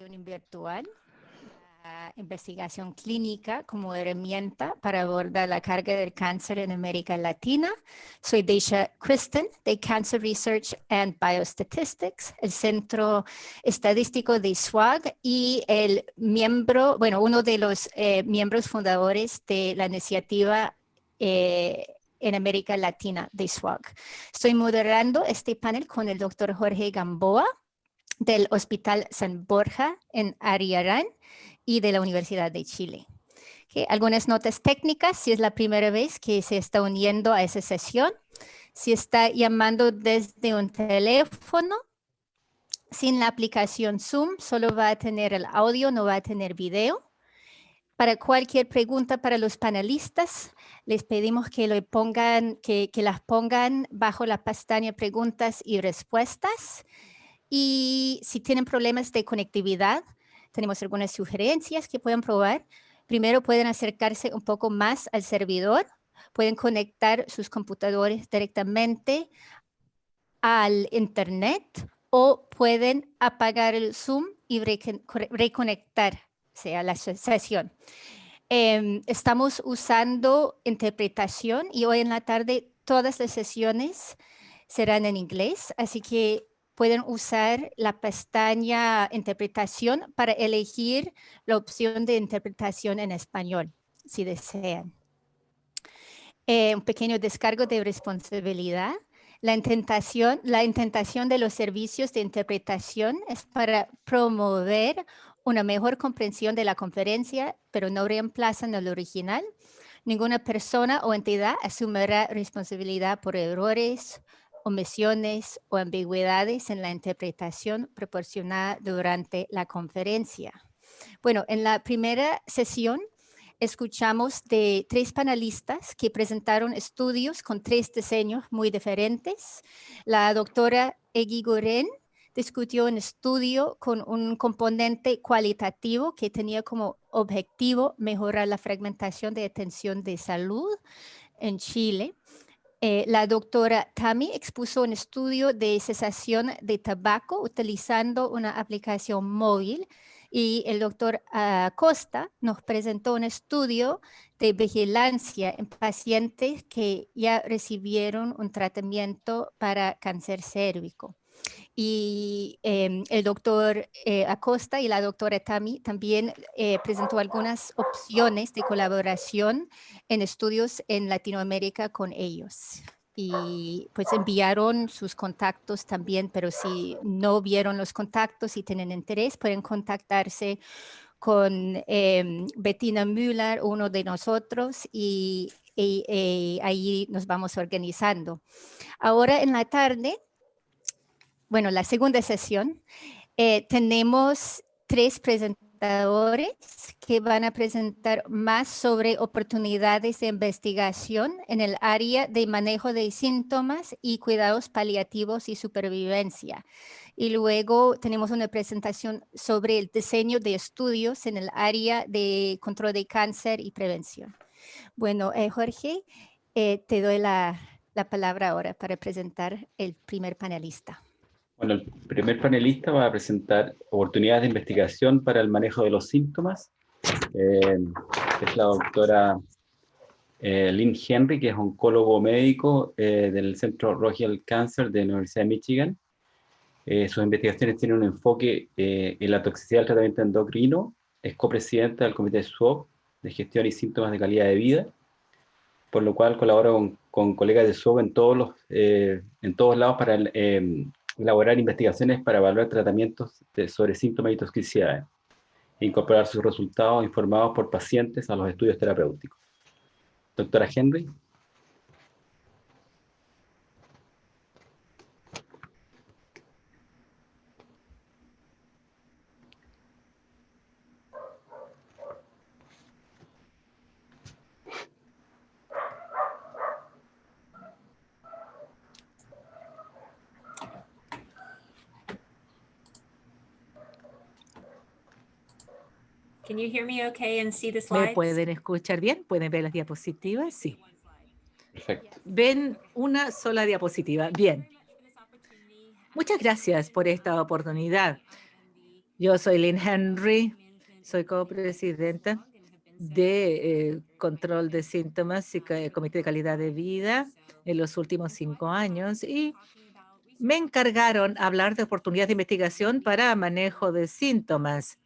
virtual, investigación clínica como herramienta para abordar la carga del cáncer en América Latina. Soy Daisha Kristen de Cancer Research and Biostatistics, el centro estadístico de SWOG y el miembro, bueno, uno de los miembros fundadores de la iniciativa en América Latina de SWOG. Estoy moderando este panel con el doctor Jorge Gamboa del Hospital San Borja en Ariarán y de la Universidad de Chile. Okay. Algunas notas técnicas, si es la primera vez que se está uniendo a esa sesión, si está llamando desde un teléfono, sin la aplicación Zoom, solo va a tener el audio, no va a tener video. Para cualquier pregunta para los panelistas, les pedimos que las pongan bajo la pestaña preguntas y respuestas. Y si tienen problemas de conectividad, tenemos algunas sugerencias que pueden probar. Primero pueden acercarse un poco más al servidor, pueden conectar sus computadores directamente al internet o pueden apagar el Zoom y reconectarse a la sesión. Estamos usando interpretación y hoy en la tarde todas las sesiones serán en inglés, así que pueden usar la pestaña interpretación para elegir la opción de interpretación en español, si desean. Un pequeño descargo de responsabilidad. La intentación de los servicios de interpretación es para promover una mejor comprensión de la conferencia, pero no reemplazan el original. Ninguna persona o entidad asumirá responsabilidad por errores, omisiones o ambigüedades en la interpretación proporcionada durante la conferencia. Bueno, en la primera sesión escuchamos de 3 panelistas que presentaron estudios con 3 diseños muy diferentes. La doctora Egui Goren discutió un estudio con un componente cualitativo que tenía como objetivo mejorar la fragmentación de atención de salud en Chile. La doctora Tami expuso un estudio de cesación de tabaco utilizando una aplicación móvil y el doctor Acosta nos presentó un estudio de vigilancia en pacientes que ya recibieron un tratamiento para cáncer cérvico. Y el doctor Acosta y la doctora Tami también presentó algunas opciones de colaboración en estudios en Latinoamérica con ellos. Y pues enviaron sus contactos también, pero si no vieron los contactos y tienen interés, pueden contactarse con Bettina Müller, uno de nosotros, y ahí nos vamos organizando. Ahora en la tarde, bueno, la segunda sesión, tenemos 3 presentadores que van a presentar más sobre oportunidades de investigación en el área de manejo de síntomas y cuidados paliativos y supervivencia. Y luego tenemos una presentación sobre el diseño de estudios en el área de control de cáncer y prevención. Bueno, Jorge, te doy la palabra ahora para presentar el primer panelista. Bueno, el primer panelista va a presentar oportunidades de investigación para el manejo de los síntomas. Es la doctora Lynn Henry, que es oncólogo médico del Centro Royal Cancer de la Universidad de Michigan. Sus investigaciones tienen un enfoque en la toxicidad del tratamiento endocrino. Es copresidenta del Comité SWOG de Gestión y Síntomas de Calidad de Vida, por lo cual colabora con colegas de SWOG en todos lados para elaborar investigaciones para evaluar tratamientos sobre síntomas y toxicidades e incorporar sus resultados informados por pacientes a los estudios terapéuticos. Doctora Henry. Can you hear me okay and see the slides? ¿Me pueden escuchar bien? ¿Pueden ver las diapositivas? Sí. Perfecto. Ven una sola diapositiva. Bien. Muchas gracias por esta oportunidad. Yo soy Lynn Henry, soy copresidenta de control de síntomas y Comité de Calidad de Vida en los últimos 5 años y me encargaron hablar de oportunidades de investigación para manejo de síntomas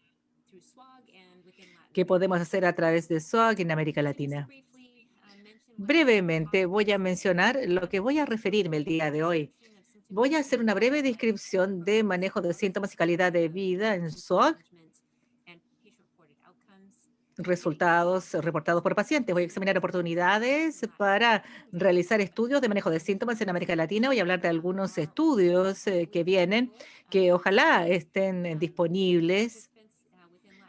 que podemos hacer a través de SWOG en América Latina. Brevemente voy a mencionar lo que voy a referirme el día de hoy. Voy a hacer una breve descripción de manejo de síntomas y calidad de vida en SWOG, resultados reportados por pacientes. Voy a examinar oportunidades para realizar estudios de manejo de síntomas en América Latina. Voy a hablar de algunos estudios que vienen, que ojalá estén disponibles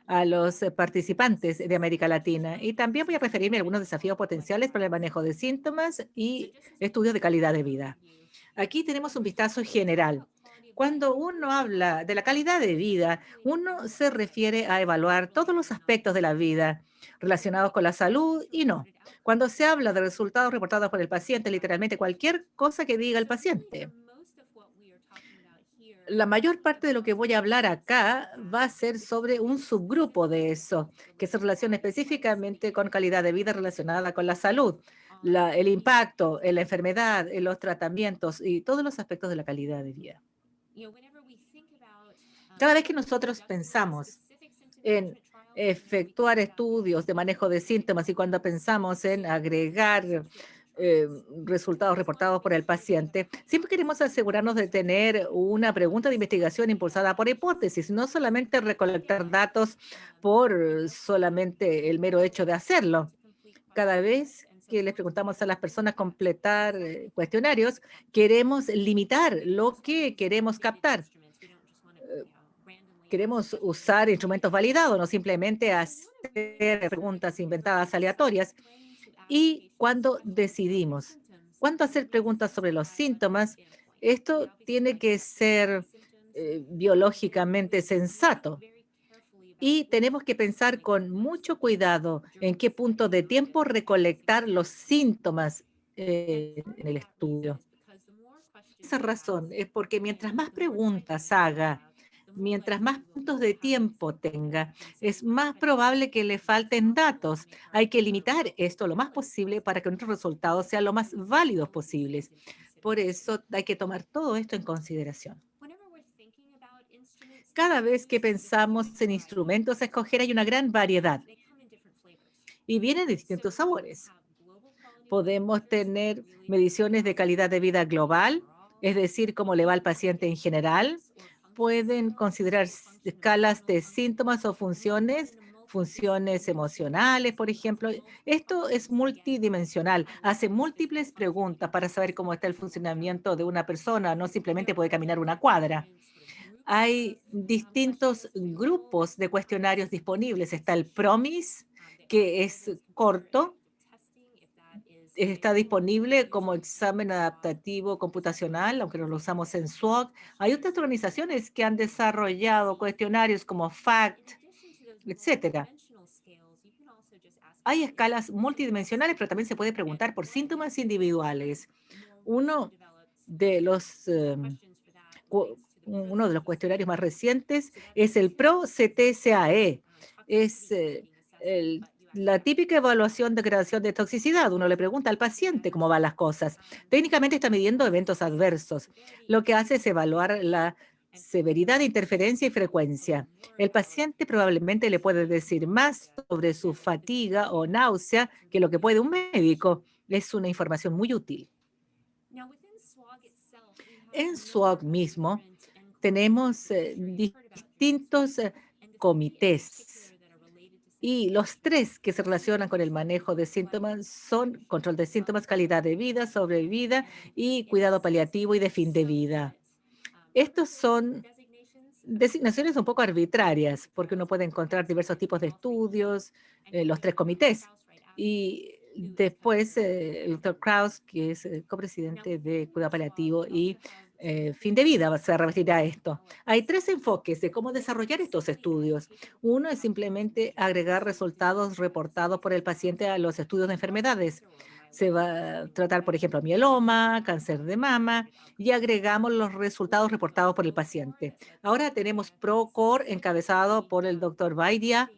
a los participantes de América Latina. Y también voy a referirme a algunos desafíos potenciales para el manejo de síntomas y estudios de calidad de vida. Aquí tenemos un vistazo general. Cuando uno habla de la calidad de vida, uno se refiere a evaluar todos los aspectos de la vida relacionados con la salud y no. Cuando se habla de resultados reportados por el paciente, literalmente cualquier cosa que diga el paciente. La mayor parte de lo que voy a hablar acá va a ser sobre un subgrupo de eso, que se relaciona específicamente con calidad de vida relacionada con la salud, el impacto en la enfermedad, en los tratamientos y todos los aspectos de la calidad de vida. Cada vez que nosotros pensamos en efectuar estudios de manejo de síntomas y cuando pensamos en agregar resultados reportados por el paciente, siempre queremos asegurarnos de tener una pregunta de investigación impulsada por hipótesis, no solamente recolectar datos por solamente el mero hecho de hacerlo. Cada vez que les preguntamos a las personas completar cuestionarios, queremos limitar lo que queremos captar. Queremos usar instrumentos validados, no simplemente hacer preguntas inventadas aleatorias. Y cuando decidimos cuándo hacer preguntas sobre los síntomas, esto tiene que ser biológicamente sensato. Y tenemos que pensar con mucho cuidado en qué punto de tiempo recolectar los síntomas en el estudio. Esa razón es porque mientras más preguntas haga, mientras más puntos de tiempo tenga, es más probable que le falten datos. Hay que limitar esto lo más posible para que nuestros resultados sean lo más válidos posibles. Por eso hay que tomar todo esto en consideración. Cada vez que pensamos en instrumentos a escoger hay una gran variedad y vienen de distintos sabores. Podemos tener mediciones de calidad de vida global, es decir, cómo le va al paciente en general. Pueden considerar escalas de síntomas o funciones emocionales, por ejemplo. Esto es multidimensional. Hace múltiples preguntas para saber cómo está el funcionamiento de una persona, no simplemente puede caminar una cuadra. Hay distintos grupos de cuestionarios disponibles. Está el PROMIS, que es corto, está disponible como examen adaptativo computacional, aunque no lo usamos en SWOG. Hay otras organizaciones que han desarrollado cuestionarios como FACT, etcétera. Hay escalas multidimensionales, pero también se puede preguntar por síntomas individuales. Uno de los cuestionarios más recientes es el PRO-CTCAE. Es la típica evaluación de gradación de toxicidad. Uno le pregunta al paciente cómo van las cosas. Técnicamente está midiendo eventos adversos. Lo que hace es evaluar la severidad de interferencia y frecuencia. El paciente probablemente le puede decir más sobre su fatiga o náusea que lo que puede un médico. Es una información muy útil. En SWOG mismo tenemos distintos comités y los 3 que se relacionan con el manejo de síntomas son control de síntomas, calidad de vida, sobrevida y cuidado paliativo y de fin de vida. Estos son designaciones un poco arbitrarias porque uno puede encontrar diversos tipos de estudios, los 3 comités. Y después el Dr. Kraus, que es copresidente de cuidado paliativo y fin de vida, se referirá a esto. Hay 3 enfoques de cómo desarrollar estos estudios. Uno es simplemente agregar resultados reportados por el paciente a los estudios de enfermedades. Se va a tratar, por ejemplo, mieloma, cáncer de mama, y agregamos los resultados reportados por el paciente. Ahora tenemos ProCore encabezado por el doctor Baidia,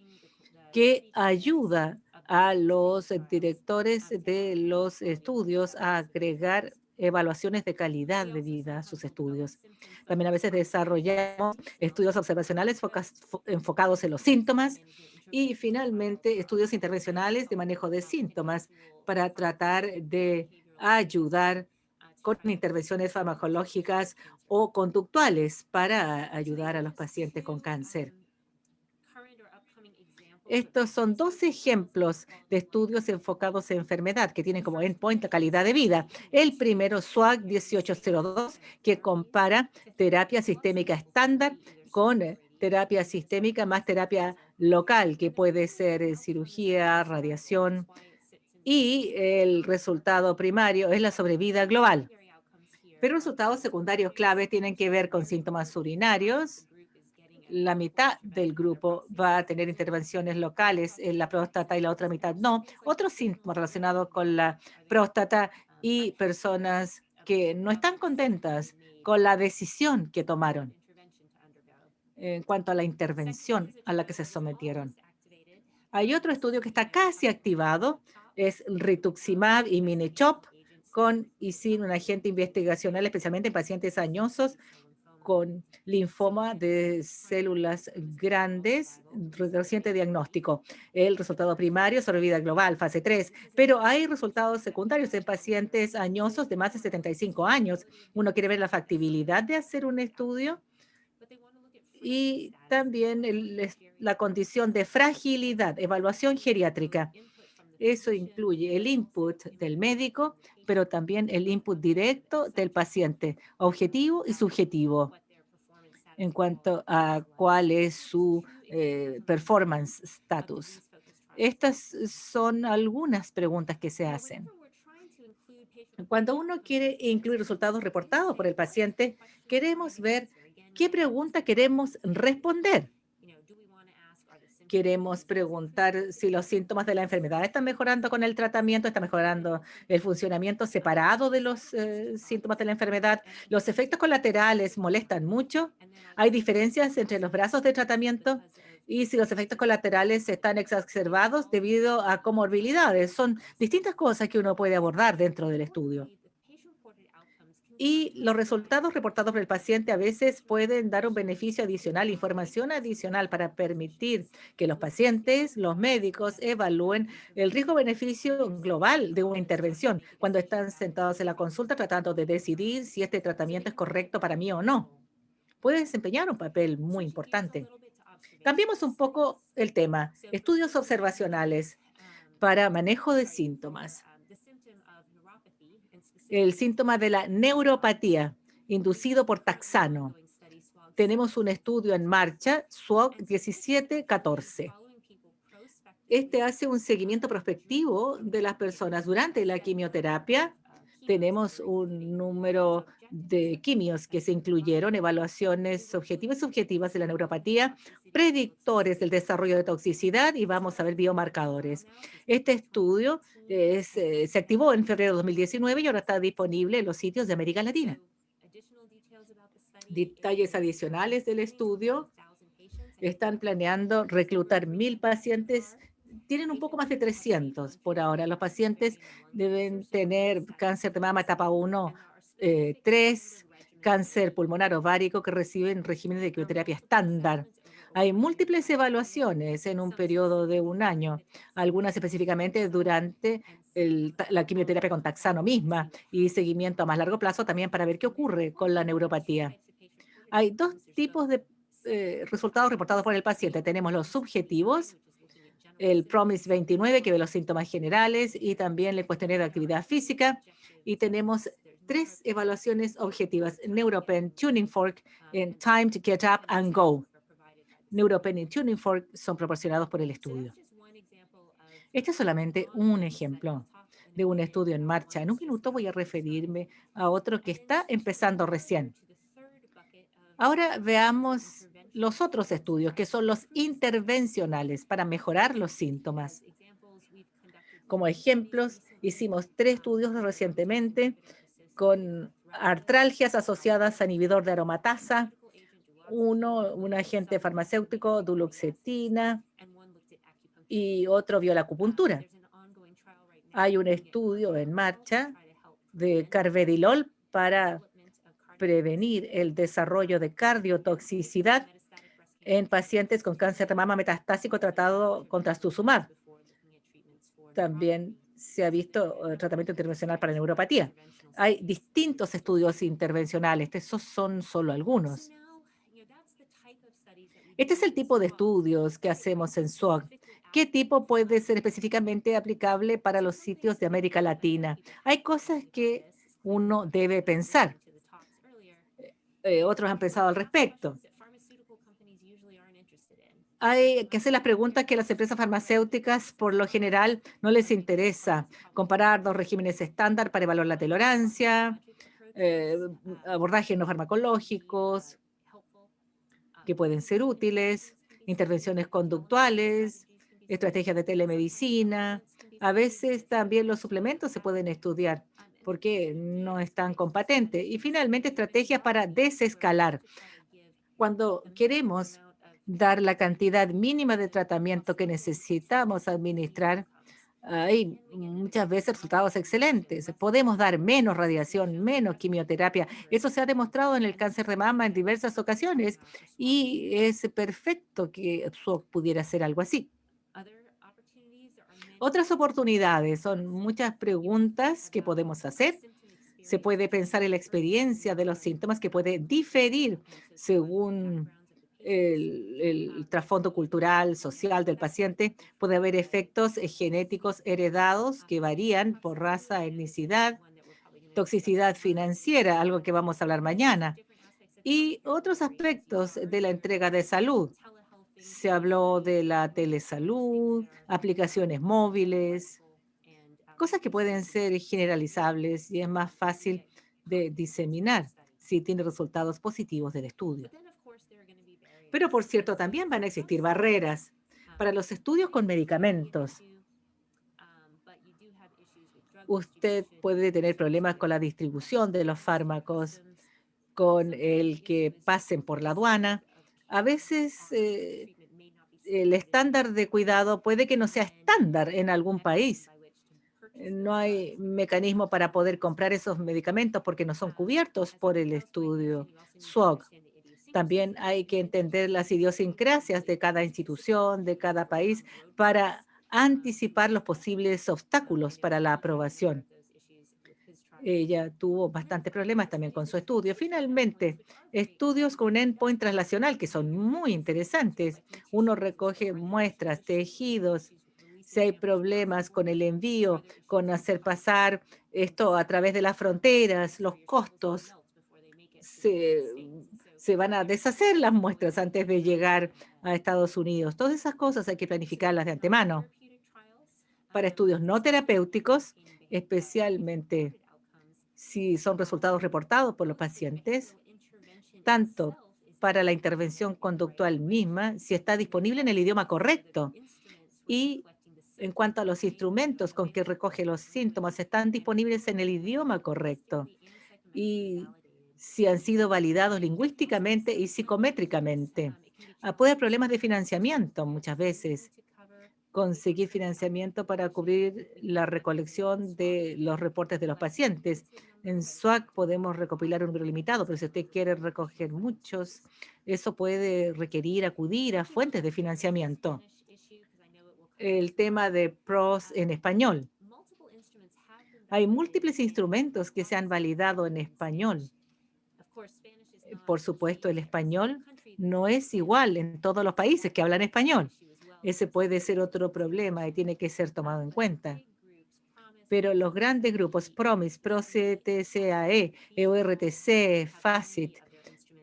que ayuda a los directores de los estudios a agregar evaluaciones de calidad de vida a sus estudios. También a veces desarrollamos estudios observacionales enfocados en los síntomas y finalmente estudios intervencionales de manejo de síntomas para tratar de ayudar con intervenciones farmacológicas o conductuales para ayudar a los pacientes con cáncer. Estos son 2 ejemplos de estudios enfocados en enfermedad que tienen como endpoint la calidad de vida. El primero, SWOG 1802, que compara terapia sistémica estándar con terapia sistémica más terapia local, que puede ser cirugía, radiación, y el resultado primario es la sobrevida global. Pero resultados secundarios clave tienen que ver con síntomas urinarios. La mitad del grupo va a tener intervenciones locales en la próstata y la otra mitad no. Otros síntomas relacionados con la próstata y personas que no están contentas con la decisión que tomaron en cuanto a la intervención a la que se sometieron. Hay otro estudio que está casi activado, es rituximab y Minichop con y sin un agente investigacional, especialmente en pacientes añosos con linfoma de células grandes, reciente diagnóstico. El resultado primario, sobrevida global, fase 3, pero hay resultados secundarios en pacientes añosos de más de 75 años. Uno quiere ver la factibilidad de hacer un estudio y también la condición de fragilidad, evaluación geriátrica. Eso incluye el input del médico, pero también el input directo del paciente, objetivo y subjetivo, en cuanto a cuál es su performance status. Estas son algunas preguntas que se hacen. Cuando uno quiere incluir resultados reportados por el paciente, queremos ver qué pregunta queremos responder. Queremos preguntar si los síntomas de la enfermedad están mejorando con el tratamiento, está mejorando el funcionamiento separado de los síntomas de la enfermedad. Los efectos colaterales molestan mucho. Hay diferencias entre los brazos de tratamiento y si los efectos colaterales están exacerbados debido a comorbilidades. Son distintas cosas que uno puede abordar dentro del estudio. Y los resultados reportados por el paciente a veces pueden dar un beneficio adicional, información adicional para permitir que los pacientes, los médicos, evalúen el riesgo-beneficio global de una intervención cuando están sentados en la consulta tratando de decidir si este tratamiento es correcto para mí o no. Puede desempeñar un papel muy importante. Cambiemos un poco el tema. Estudios observacionales para manejo de síntomas. El síntoma de la neuropatía inducido por taxano. Tenemos un estudio en marcha, SWOG 1714. Este hace un seguimiento prospectivo de las personas durante la quimioterapia. Tenemos un número de quimios que se incluyeron, evaluaciones objetivas y subjetivas de la neuropatía, predictores del desarrollo de toxicidad y vamos a ver biomarcadores. Este estudio se activó en febrero de 2019 y ahora está disponible en los sitios de América Latina. Detalles adicionales del estudio. Están planeando reclutar 1,000 pacientes. Tienen un poco más de 300 por ahora. Los pacientes deben tener cáncer de mama etapa 1, 3, cáncer pulmonar ovárico que reciben regímenes de quimioterapia estándar. Hay múltiples evaluaciones en un periodo de un año, algunas específicamente durante la quimioterapia con taxano misma y seguimiento a más largo plazo también para ver qué ocurre con la neuropatía. Hay 2 tipos de resultados reportados por el paciente. Tenemos los subjetivos, el PROMIS 29, que ve los síntomas generales, y también el cuestionario de actividad física. Y tenemos 3 evaluaciones objetivas, NeuroPen, Tuning Fork, en Time to Get Up and Go. NeuroPen y Tuning Fork son proporcionados por el estudio. Este es solamente un ejemplo de un estudio en marcha. En un minuto voy a referirme a otro que está empezando recién. Ahora veamos los otros estudios, que son los intervencionales para mejorar los síntomas. Como ejemplos, hicimos 3 estudios recientemente con artralgias asociadas a inhibidor de aromatasa, un agente farmacéutico, duloxetina, y otro vio la acupuntura. Hay un estudio en marcha de carvedilol para prevenir el desarrollo de cardiotoxicidad en pacientes con cáncer de mama metastásico tratado con trastuzumab. También se ha visto tratamiento intervencional para neuropatía. Hay distintos estudios intervencionales, esos son solo algunos. Este es el tipo de estudios que hacemos en SWOG. ¿Qué tipo puede ser específicamente aplicable para los sitios de América Latina? Hay cosas que uno debe pensar. Otros han pensado al respecto. Hay que hacer las preguntas que a las empresas farmacéuticas por lo general no les interesa. Comparar 2 regímenes estándar para evaluar la tolerancia, abordajes no farmacológicos que pueden ser útiles, intervenciones conductuales, estrategias de telemedicina. A veces también los suplementos se pueden estudiar porque no están con patente. Y finalmente, estrategias para desescalar. Cuando queremos dar la cantidad mínima de tratamiento que necesitamos administrar, hay muchas veces resultados excelentes. Podemos dar menos radiación, menos quimioterapia. Eso se ha demostrado en el cáncer de mama en diversas ocasiones y es perfecto que SWOG pudiera hacer algo así. Otras oportunidades son muchas preguntas que podemos hacer. Se puede pensar en la experiencia de los síntomas que puede diferir según el trasfondo cultural, social del paciente. Puede haber efectos genéticos heredados que varían por raza, etnicidad, toxicidad financiera, algo que vamos a hablar mañana, y otros aspectos de la entrega de salud. Se habló de la telesalud, aplicaciones móviles, cosas que pueden ser generalizables y es más fácil de diseminar si tiene resultados positivos del estudio. Pero, por cierto, también van a existir barreras para los estudios con medicamentos. Usted puede tener problemas con la distribución de los fármacos, con el que pasen por la aduana. A veces el estándar de cuidado puede que no sea estándar en algún país. No hay mecanismo para poder comprar esos medicamentos porque no son cubiertos por el estudio SWOG. También hay que entender las idiosincrasias de cada institución, de cada país, para anticipar los posibles obstáculos para la aprobación. Ella tuvo bastantes problemas también con su estudio. Finalmente, estudios con endpoint translacional que son muy interesantes. Uno recoge muestras, tejidos, si hay problemas con el envío, con hacer pasar esto a través de las fronteras, los costos, se van a deshacer las muestras antes de llegar a Estados Unidos. Todas esas cosas hay que planificarlas de antemano. Para estudios no terapéuticos, especialmente si son resultados reportados por los pacientes, tanto para la intervención conductual misma, si está disponible en el idioma correcto, y en cuanto a los instrumentos con que recoge los síntomas, están disponibles en el idioma correcto, y si han sido validados lingüísticamente y psicométricamente. Puede haber problemas de financiamiento muchas veces. Conseguir financiamiento para cubrir la recolección de los reportes de los pacientes. En SWOG podemos recopilar un número limitado, pero si usted quiere recoger muchos, eso puede requerir acudir a fuentes de financiamiento. El tema de PROS en español. Hay múltiples instrumentos que se han validado en español. Por supuesto, el español no es igual en todos los países que hablan español. Ese puede ser otro problema y tiene que ser tomado en cuenta. Pero los grandes grupos, PROMIS, PRO-CTCAE, EORTC, FACIT,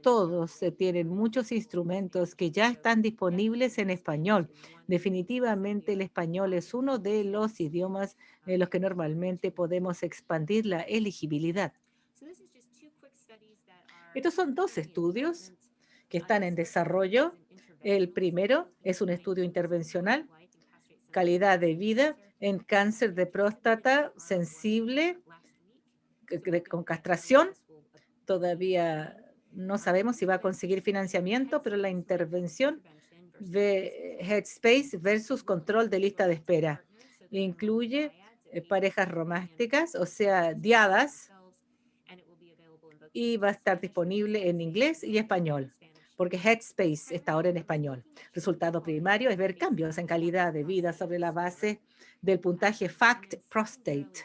todos tienen muchos instrumentos que ya están disponibles en español. Definitivamente el español es uno de los idiomas en los que normalmente podemos expandir la elegibilidad. Estos son 2 estudios que están en desarrollo. El primero es un estudio intervencional calidad de vida en cáncer de próstata sensible con castración. Todavía no sabemos si va a conseguir financiamiento, pero la intervención de Headspace versus control de lista de espera incluye parejas románticas, o sea, diadas, y va a estar disponible en inglés y español, porque Headspace está ahora en español. Resultado primario es ver cambios en calidad de vida sobre la base del puntaje FACT Prostate.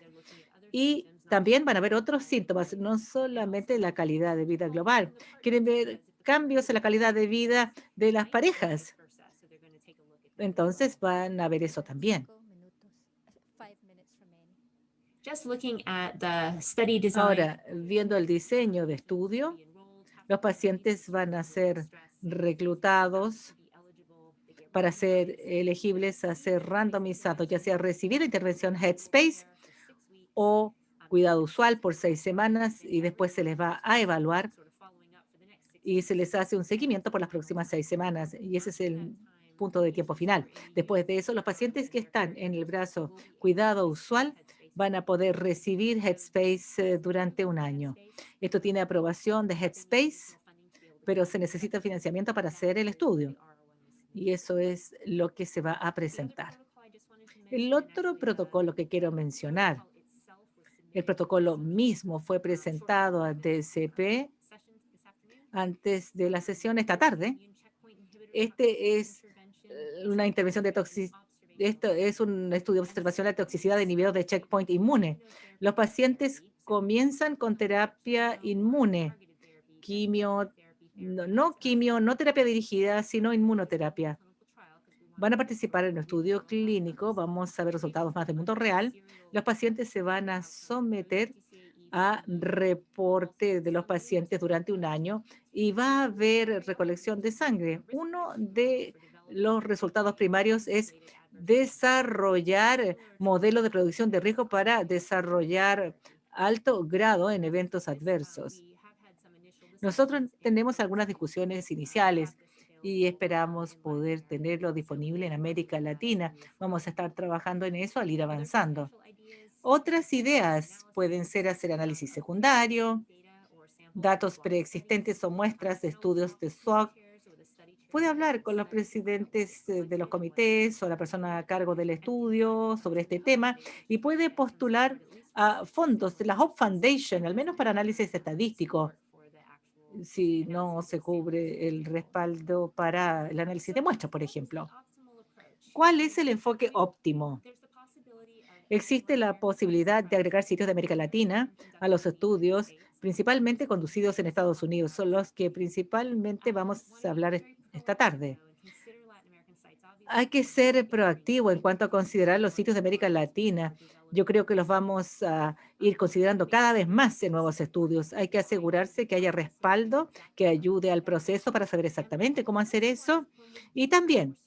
Y también van a haber otros síntomas, no solamente la calidad de vida global. Quieren ver cambios en la calidad de vida de las parejas. Entonces van a ver eso también. Just looking at the study design. Ahora, viendo el diseño de estudio, los pacientes van a ser reclutados para ser elegibles a ser randomizados, ya sea recibir intervención Headspace o cuidado usual por 6 semanas y después se les va a evaluar y se les hace un seguimiento por las próximas 6 semanas. Y ese es el punto de tiempo final. Después de eso, los pacientes que están en el brazo cuidado usual van a poder recibir Headspace durante un año. Esto tiene aprobación de Headspace, pero se necesita financiamiento para hacer el estudio. Y eso es lo que se va a presentar. El otro protocolo que quiero mencionar, el protocolo mismo fue presentado a DCP antes de la sesión esta tarde. Este es una intervención de toxicidad. Esto es un estudio de observación de la toxicidad de inhibidor de checkpoint inmune. Los pacientes comienzan con terapia inmune, no terapia dirigida, sino inmunoterapia. Van a participar en un estudio clínico, vamos a ver resultados más de mundo real. Los pacientes se van a someter a reporte de los pacientes durante un año y va a haber recolección de sangre. Uno de los resultados primarios es desarrollar modelos de producción de riesgo para desarrollar alto grado en eventos adversos. Nosotros tenemos algunas discusiones iniciales y esperamos poder tenerlo disponible en América Latina. Vamos a estar trabajando en eso al ir avanzando. Otras ideas pueden ser hacer análisis secundario, datos preexistentes o muestras de estudios de SWOG. Puede hablar con los presidentes de los comités o la persona a cargo del estudio sobre este tema y puede postular a fondos de la Hope Foundation, al menos para análisis estadístico, si no se cubre el respaldo para el análisis de muestras, por ejemplo. ¿Cuál es el enfoque óptimo? Existe la posibilidad de agregar sitios de América Latina a los estudios, principalmente conducidos en Estados Unidos. Son los que principalmente vamos a hablar esta tarde. Hay que ser proactivo en cuanto a considerar los sitios de América Latina. Yo creo que los vamos a ir considerando cada vez más en nuevos estudios. Hay que asegurarse que haya respaldo que ayude al proceso para saber exactamente cómo hacer eso. Y también,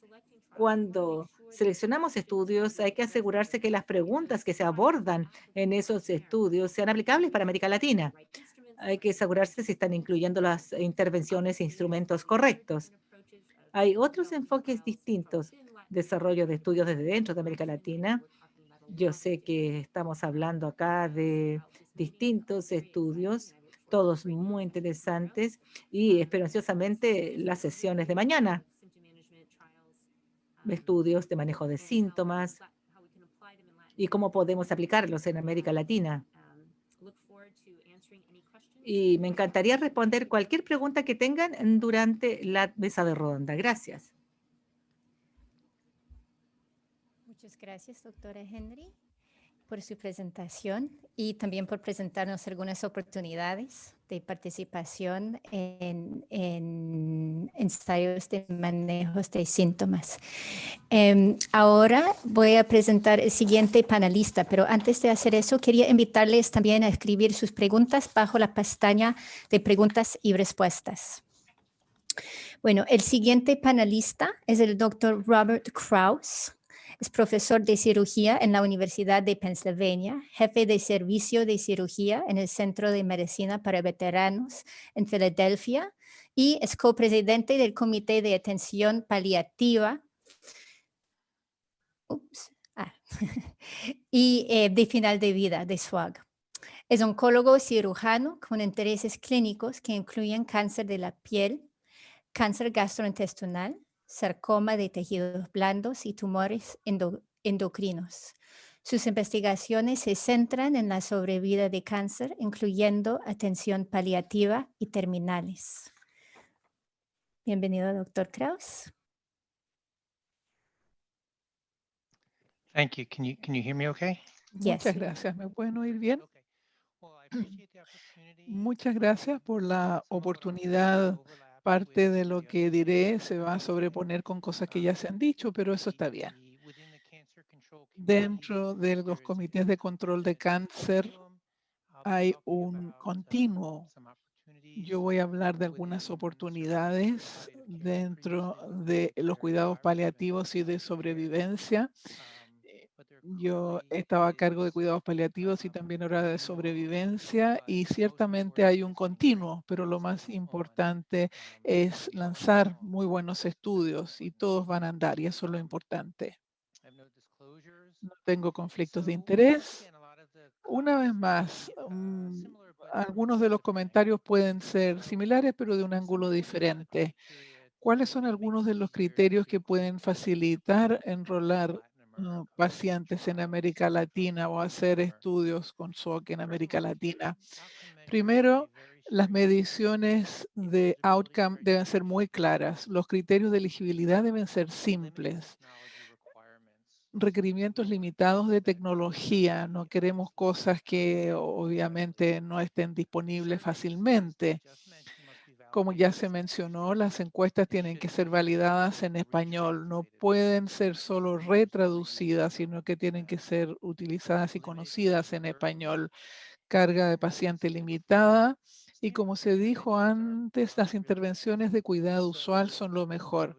cuando seleccionamos estudios, hay que asegurarse que las preguntas que se abordan en esos estudios sean aplicables para América Latina. Hay que asegurarse si están incluyendo las intervenciones e instrumentos correctos. Hay otros enfoques distintos, desarrollo de estudios desde dentro de América Latina. Yo sé que estamos hablando acá de distintos estudios, todos muy interesantes, y espero ansiosamente las sesiones de mañana. Estudios de manejo de síntomas y cómo podemos aplicarlos en América Latina. Y me encantaría responder cualquier pregunta que tengan durante la mesa de ronda. Gracias. Muchas gracias, doctora Henry, por su presentación y también por presentarnos algunas oportunidades de participación en ensayos de manejos de síntomas. Ahora voy a presentar el siguiente panelista, pero antes de hacer eso, quería invitarles también a escribir sus preguntas bajo la pestaña de preguntas y respuestas. Bueno, el siguiente panelista es el doctor Robert Kraus. Es profesor de cirugía en la Universidad de Pennsylvania, jefe de servicio de cirugía en el Centro de Medicina para Veteranos en Filadelfia y es copresidente del Comité de Atención Paliativa Ups, ah, y de final de vida de SWOG. Es oncólogo cirujano con intereses clínicos que incluyen cáncer de la piel, cáncer gastrointestinal, sarcoma de tejidos blandos y tumores endocrinos. Sus investigaciones se centran en la sobrevida de cáncer, incluyendo atención paliativa y terminales. Bienvenido, doctor Kraus. Thank you. Can you hear me okay? Yes. Muchas gracias. ¿Me pueden oír bien? Okay. Well, I appreciate the opportunity. Muchas gracias por la oportunidad. Parte de lo que diré se va a sobreponer con cosas que ya se han dicho, pero eso está bien. Dentro de los comités de control de cáncer hay un continuo. Yo voy a hablar de algunas oportunidades dentro de los cuidados paliativos y de sobrevivencia. Yo estaba a cargo de cuidados paliativos y también ahora de sobrevivencia, y ciertamente hay un continuo, pero lo más importante es lanzar muy buenos estudios y todos van a andar, y eso es lo importante. No tengo conflictos de interés. Una vez más, algunos de los comentarios pueden ser similares, pero de un ángulo diferente. ¿Cuáles son algunos de los criterios que pueden facilitar enrolar pacientes en América Latina o hacer estudios con SWOG en América Latina? Primero, las mediciones de outcome deben ser muy claras. Los criterios de elegibilidad deben ser simples. Requerimientos limitados de tecnología. No queremos cosas que obviamente no estén disponibles fácilmente. Como ya se mencionó, las encuestas tienen que ser validadas en español. No pueden ser solo retraducidas, sino que tienen que ser utilizadas y conocidas en español. Carga de paciente limitada. Y como se dijo antes, las intervenciones de cuidado usual son lo mejor.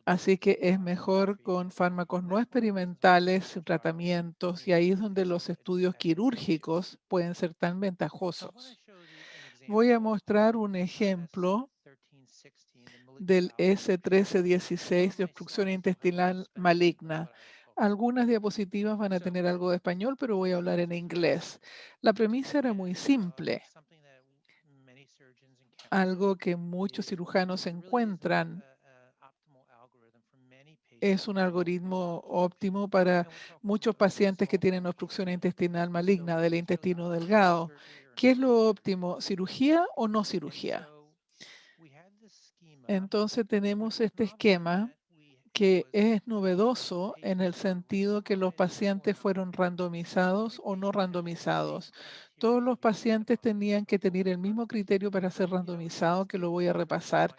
Así que es mejor con fármacos no experimentales, tratamientos, y ahí es donde los estudios quirúrgicos pueden ser tan ventajosos. Voy a mostrar un ejemplo del S1316 de obstrucción intestinal maligna. Algunas diapositivas van a tener algo de español, pero voy a hablar en inglés. La premisa era muy simple. Algo que muchos cirujanos encuentran es un algoritmo óptimo para muchos pacientes que tienen obstrucción intestinal maligna del intestino delgado. ¿Qué es lo óptimo? ¿Cirugía o no cirugía? Entonces tenemos este esquema que es novedoso en el sentido que los pacientes fueron randomizados o no randomizados. Todos los pacientes tenían que tener el mismo criterio para ser randomizados, que lo voy a repasar.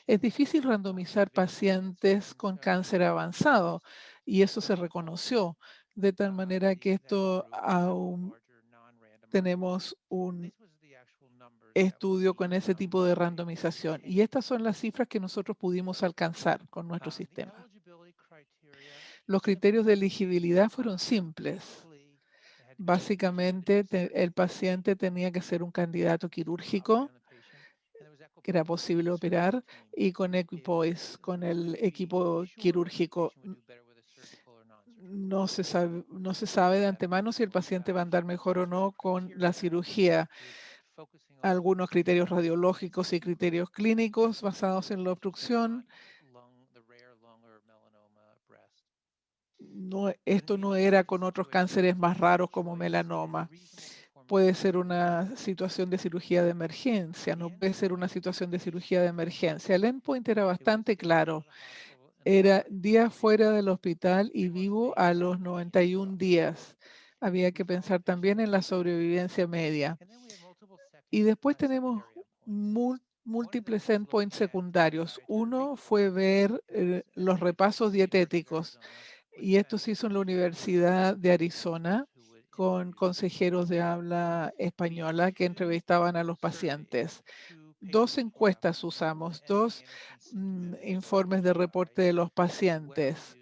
Es difícil randomizar pacientes con cáncer avanzado, y eso se reconoció, de tal manera que esto aún tenemos un estudio con ese tipo de randomización. Y estas son las cifras que nosotros pudimos alcanzar con nuestro sistema. Los criterios de elegibilidad fueron simples. Básicamente, el paciente tenía que ser un candidato quirúrgico, que era posible operar, y con Equipoise, con el equipo quirúrgico. No se sabe de antemano si el paciente va a andar mejor o no con la cirugía. Algunos criterios radiológicos y criterios clínicos basados en la obstrucción. No, esto no era con otros cánceres más raros como melanoma. Puede ser una situación de cirugía de emergencia, no puede ser una situación de cirugía de emergencia. El endpoint era bastante claro. Era días fuera del hospital y vivo a los 91 días. Había que pensar también en la sobrevivencia media. Y después tenemos múltiples endpoints secundarios. Uno fue ver los repasos dietéticos, y esto se hizo en la Universidad de Arizona con consejeros de habla española que entrevistaban a los pacientes. 2 encuestas usamos, 2 informes de reporte de los pacientes.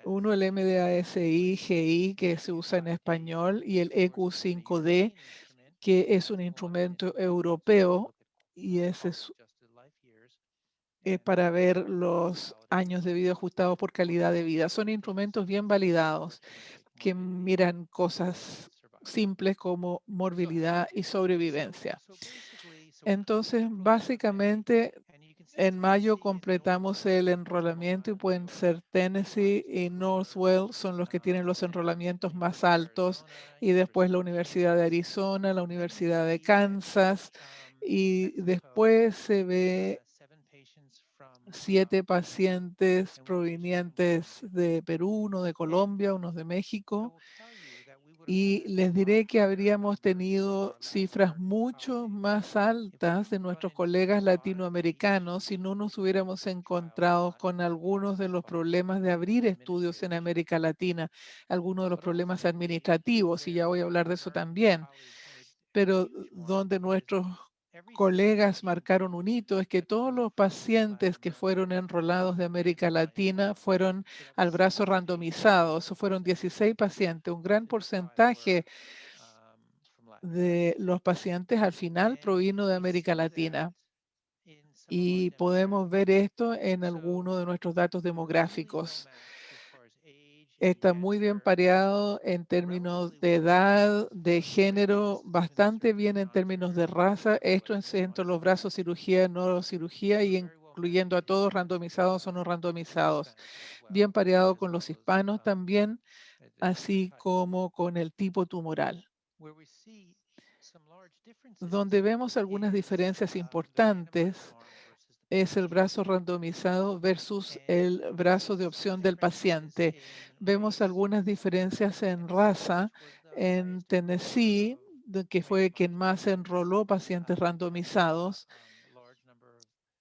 Uno, el MDASI-GI, que se usa en español, y el EQ5D, que es un instrumento europeo, y ese es para ver los años de vida ajustados por calidad de vida. Son instrumentos bien validados que miran cosas simples como morbilidad y sobrevivencia. Entonces, básicamente, en mayo completamos el enrolamiento y pueden ser Tennessee y Northwell son los que tienen los enrolamientos más altos y después la Universidad de Arizona, la Universidad de Kansas y después se ve 7 pacientes provenientes de Perú, uno de Colombia, unos de México. Y les diré que habríamos tenido cifras mucho más altas de nuestros colegas latinoamericanos si no nos hubiéramos encontrado con algunos de los problemas de abrir estudios en América Latina, algunos de los problemas administrativos, y ya voy a hablar de eso también. Pero donde nuestros colegas marcaron un hito es que todos los pacientes que fueron enrolados de América Latina fueron al brazo randomizado. Eso fueron 16 pacientes, un gran porcentaje de los pacientes al final provino de América Latina. Y podemos ver esto en algunos de nuestros datos demográficos. Está muy bien pareado en términos de edad, de género, bastante bien en términos de raza. Esto es entre los brazos cirugía, neurocirugía y incluyendo a todos randomizados o no randomizados. Bien pareado con los hispanos también, así como con el tipo tumoral. Donde vemos algunas diferencias importantes es el brazo randomizado versus el brazo de opción del paciente. Vemos algunas diferencias en raza. En Tennessee, que fue quien más enroló pacientes randomizados,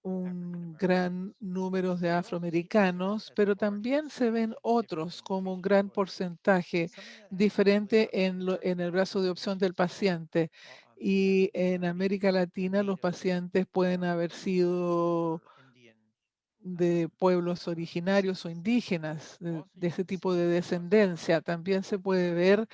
un gran número de afroamericanos, pero también se ven otros como un gran porcentaje diferente en el brazo de opción del paciente. Y en América Latina los pacientes pueden haber sido de pueblos originarios o indígenas, de ese tipo de descendencia. También se puede ver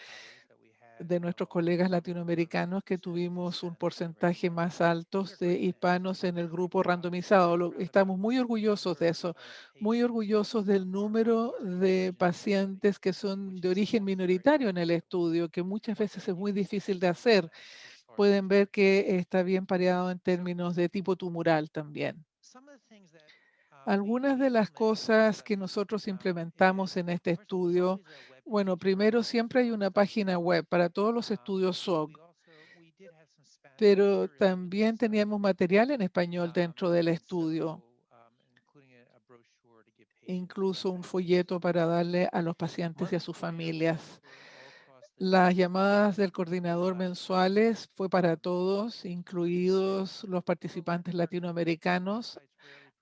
de nuestros colegas latinoamericanos que tuvimos un porcentaje más alto de hispanos en el grupo randomizado. Estamos muy orgullosos de eso, muy orgullosos del número de pacientes que son de origen minoritario en el estudio, que muchas veces es muy difícil de hacer. Pueden ver que está bien pareado en términos de tipo tumoral también. Algunas de las cosas que nosotros implementamos en este estudio, bueno, primero siempre hay una página web para todos los estudios SOG, pero también teníamos material en español dentro del estudio, incluso un folleto para darle a los pacientes y a sus familias. Las llamadas del coordinador mensuales fue para todos, incluidos los participantes latinoamericanos,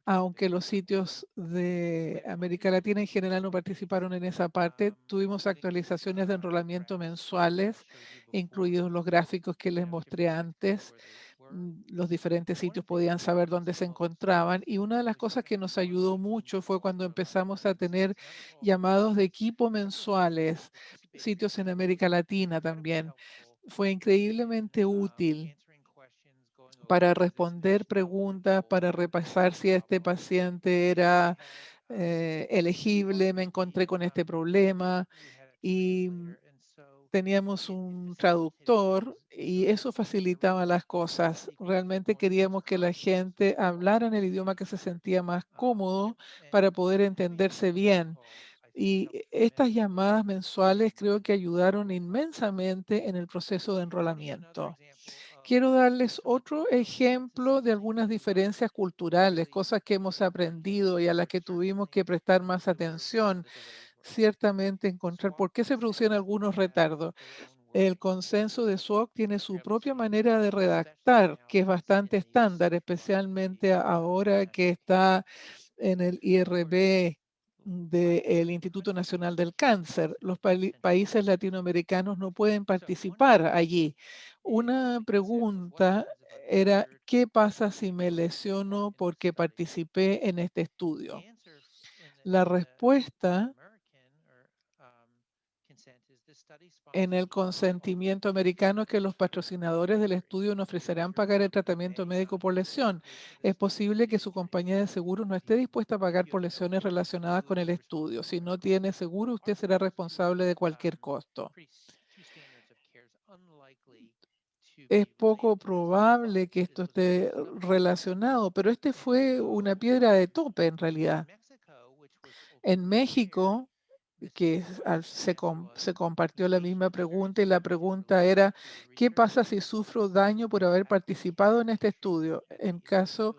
aunque los sitios de América Latina en general no participaron en esa parte. Tuvimos actualizaciones de enrolamiento mensuales, incluidos los gráficos que les mostré antes. Los diferentes sitios podían saber dónde se encontraban. Y una de las cosas que nos ayudó mucho fue cuando empezamos a tener llamados de equipo mensuales, sitios en América Latina también. Fue increíblemente útil para responder preguntas, para repasar si este paciente era elegible, me encontré con este problema y teníamos un traductor y eso facilitaba las cosas. Realmente queríamos que la gente hablara en el idioma que se sentía más cómodo para poder entenderse bien. Y estas llamadas mensuales creo que ayudaron inmensamente en el proceso de enrolamiento. Quiero darles otro ejemplo de algunas diferencias culturales, cosas que hemos aprendido y a las que tuvimos que prestar más atención. Ciertamente encontrar por qué se producían algunos retardos. El consenso de SWOG tiene su propia manera de redactar, que es bastante estándar, especialmente ahora que está en el IRB del Instituto Nacional del Cáncer. Los países latinoamericanos no pueden participar allí. Una pregunta era, ¿qué pasa si me lesiono porque participé en este estudio? La respuesta en el consentimiento americano que los patrocinadores del estudio no ofrecerán pagar el tratamiento médico por lesión. Es posible que su compañía de seguros no esté dispuesta a pagar por lesiones relacionadas con el estudio. Si no tiene seguro, usted será responsable de cualquier costo. Es poco probable que esto esté relacionado, pero este fue una piedra de tope en realidad. En México, se compartió la misma pregunta y la pregunta era, ¿qué pasa si sufro daño por haber participado en este estudio? En caso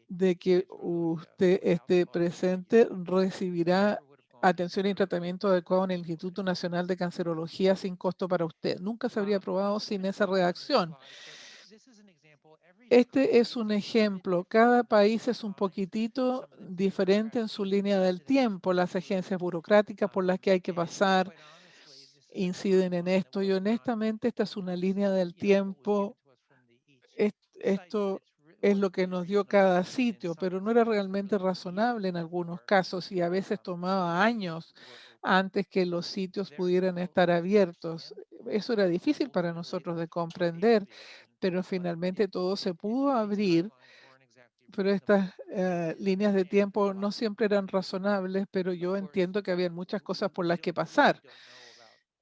de que usted esté presente, recibirá atención y tratamiento adecuado en el Instituto Nacional de Cancerología sin costo para usted. Nunca se habría aprobado sin esa redacción. Este es un ejemplo. Cada país es un poquitito diferente en su línea del tiempo. Las agencias burocráticas por las que hay que pasar inciden en esto y honestamente esta es una línea del tiempo. Esto es lo que nos dio cada sitio, pero no era realmente razonable en algunos casos y a veces tomaba años antes que los sitios pudieran estar abiertos. Eso era difícil para nosotros de comprender, pero finalmente todo se pudo abrir, pero estas líneas de tiempo no siempre eran razonables, pero yo entiendo que había muchas cosas por las que pasar.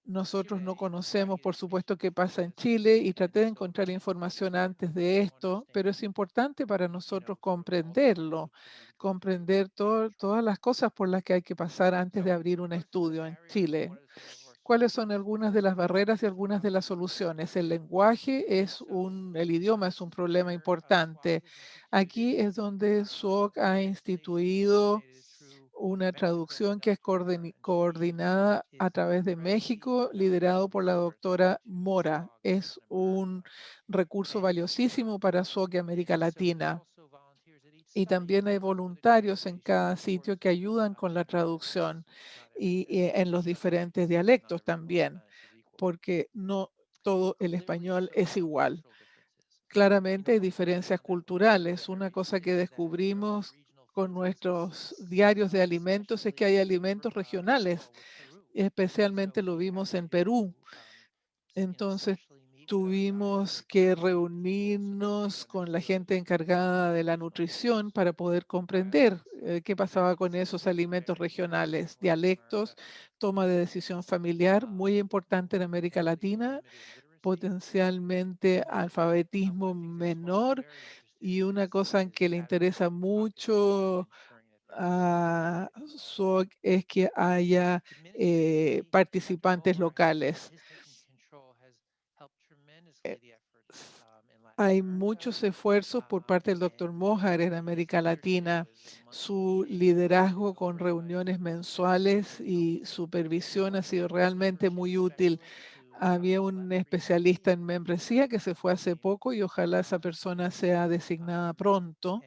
Nosotros no conocemos, por supuesto, qué pasa en Chile y traté de encontrar información antes de esto, pero es importante para nosotros comprenderlo, comprender todas las cosas por las que hay que pasar antes de abrir un estudio en Chile. ¿Cuáles son algunas de las barreras y algunas de las soluciones? El lenguaje el idioma es un problema importante. Aquí es donde SWOC ha instituido una traducción que es coordinada a través de México, liderado por la doctora Mora. Es un recurso valiosísimo para SWOC y América Latina. Y también hay voluntarios en cada sitio que ayudan con la traducción y en los diferentes dialectos también, porque no todo el español es igual. Claramente hay diferencias culturales. Una cosa que descubrimos con nuestros diarios de alimentos es que hay alimentos regionales, especialmente lo vimos en Perú. Entonces tuvimos que reunirnos con la gente encargada de la nutrición para poder comprender qué pasaba con esos alimentos regionales, dialectos, toma de decisión familiar, muy importante en América Latina, potencialmente alfabetismo menor y una cosa en que le interesa mucho a SOC es que haya participantes locales. Eh, Hay muchos esfuerzos por parte del doctor Mojar en América Latina. Su liderazgo con reuniones mensuales y supervisión ha sido realmente muy útil. Había un especialista en membresía que se fue hace poco y ojalá esa persona sea designada pronto.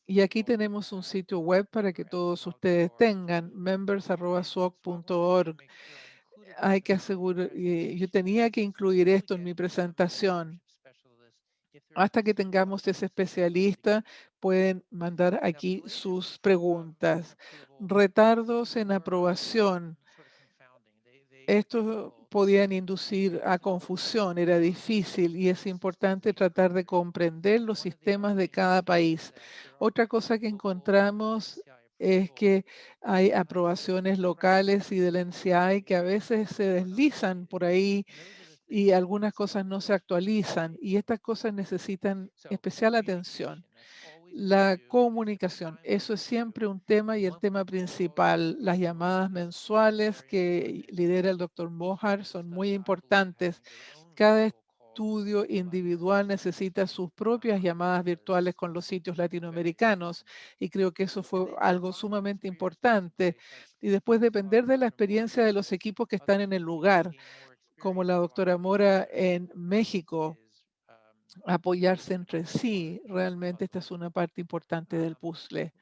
Y aquí tenemos un sitio web para que todos ustedes tengan, members.soc.org. Hay que asegurar, yo tenía que incluir esto en mi presentación. Hasta que tengamos ese especialista, pueden mandar aquí sus preguntas. Retardos en aprobación. Estos podían inducir a confusión, era difícil y es importante tratar de comprender los sistemas de cada país. Otra cosa que encontramos es que hay aprobaciones locales y del NCI que a veces se deslizan por ahí y algunas cosas no se actualizan y estas cosas necesitan especial atención. La comunicación, eso es siempre un tema y el tema principal. Las llamadas mensuales que lidera el doctor Mojar son muy importantes. Cada estudio individual necesita sus propias llamadas virtuales con los sitios latinoamericanos y creo que eso fue algo sumamente importante. Y después depender de la experiencia de los equipos que están en el lugar, como la doctora Mora en México, apoyarse entre sí. Realmente esta es una parte importante del puzzle.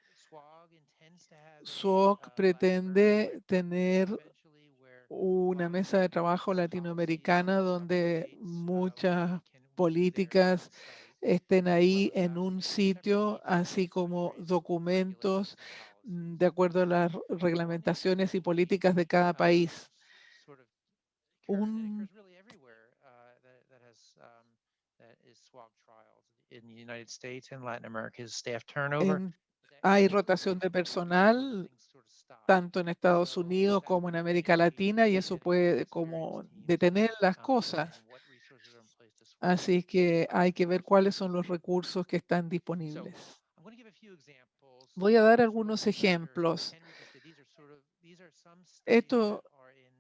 SWOC pretende tener una mesa de trabajo latinoamericana donde muchas políticas estén ahí en un sitio, así como documentos de acuerdo a las reglamentaciones y políticas de cada país. un occurs really everywhere that is swab trials in the United States and Latin America is staff turnover. hay rotación de personal tanto en Estados Unidos como en América Latina y eso puede como detener las cosas. Así que hay que ver cuáles son los recursos que están disponibles. Voy a dar algunos ejemplos. Estos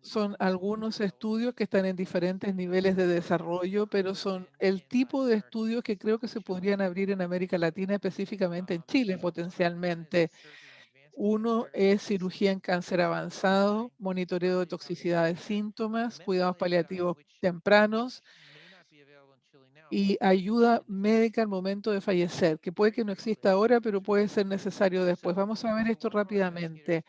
son algunos estudios que están en diferentes niveles de desarrollo, pero son el tipo de estudios que creo que se podrían abrir en América Latina, específicamente en Chile potencialmente. Uno es cirugía en cáncer avanzado, monitoreo de toxicidad de síntomas, cuidados paliativos tempranos y ayuda médica al momento de fallecer, que puede que no exista ahora, pero puede ser necesario después. Vamos a ver esto rápidamente.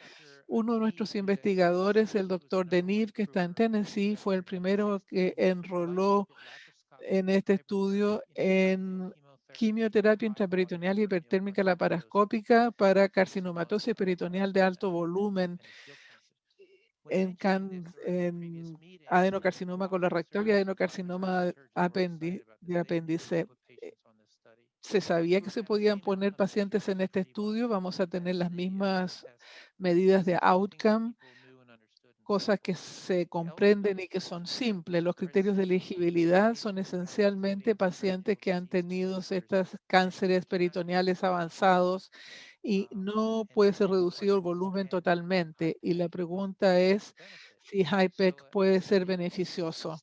Uno de nuestros investigadores, el doctor Denis, que está en Tennessee, fue el primero que enroló en este estudio en quimioterapia intraperitoneal y hipertérmica laparoscópica para carcinomatosis peritoneal de alto volumen en adenocarcinoma colorectal y adenocarcinoma de apéndice. Se sabía que se podían poner pacientes en este estudio, vamos a tener las mismas medidas de outcome, cosas que se comprenden y que son simples. Los criterios de elegibilidad son esencialmente pacientes que han tenido estos cánceres peritoneales avanzados y no puede ser reducido el volumen totalmente. Y la pregunta es si HIPEC puede ser beneficioso.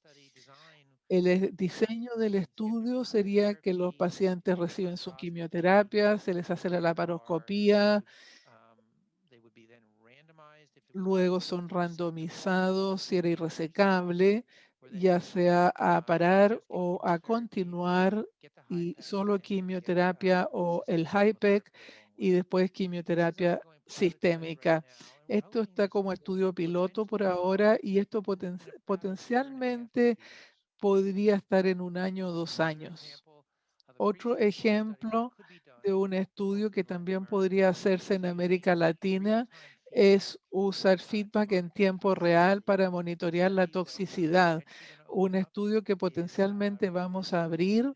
El diseño del estudio sería que los pacientes reciben su quimioterapia, se les hace la laparoscopía, luego son randomizados si era irresecable, ya sea a parar o a continuar y solo quimioterapia o el HIPEC y después quimioterapia sistémica. Esto está como estudio piloto por ahora y esto potencialmente podría estar en 1 año o 2 años. Otro ejemplo de un estudio que también podría hacerse en América Latina es usar feedback en tiempo real para monitorear la toxicidad. Un estudio que potencialmente vamos a abrir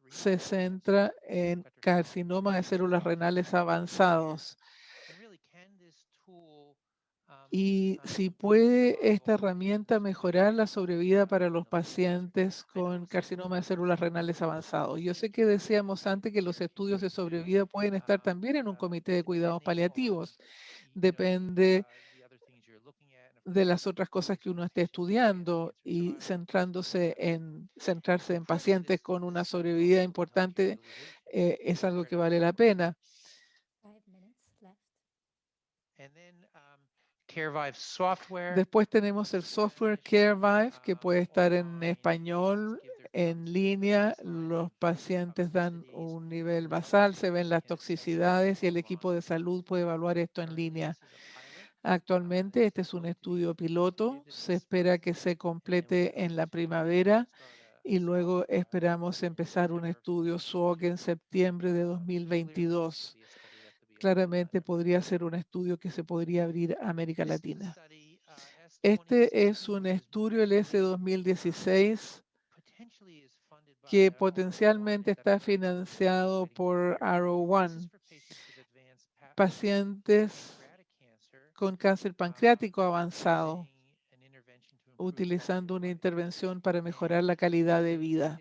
se centra en carcinoma de células renales avanzados. Y si puede esta herramienta mejorar la sobrevida para los pacientes con carcinoma de células renales avanzados. Yo sé que decíamos antes que los estudios de sobrevida pueden estar también en un comité de cuidados paliativos. Depende de las otras cosas que uno esté estudiando y centrarse en pacientes con una sobrevida importante es algo que vale la pena. 5 minutes left. CareVive software. Después tenemos el software CareVive, que puede estar en español, en línea. Los pacientes dan un nivel basal, se ven las toxicidades y el equipo de salud puede evaluar esto en línea. Actualmente este es un estudio piloto, se espera que se complete en la primavera y luego esperamos empezar un estudio SWOG en septiembre de 2022. Claramente podría ser un estudio que se podría abrir a América Latina. Este es un estudio, el S2016, que potencialmente está financiado por Arrow One. Pacientes con cáncer pancreático avanzado, utilizando una intervención para mejorar la calidad de vida.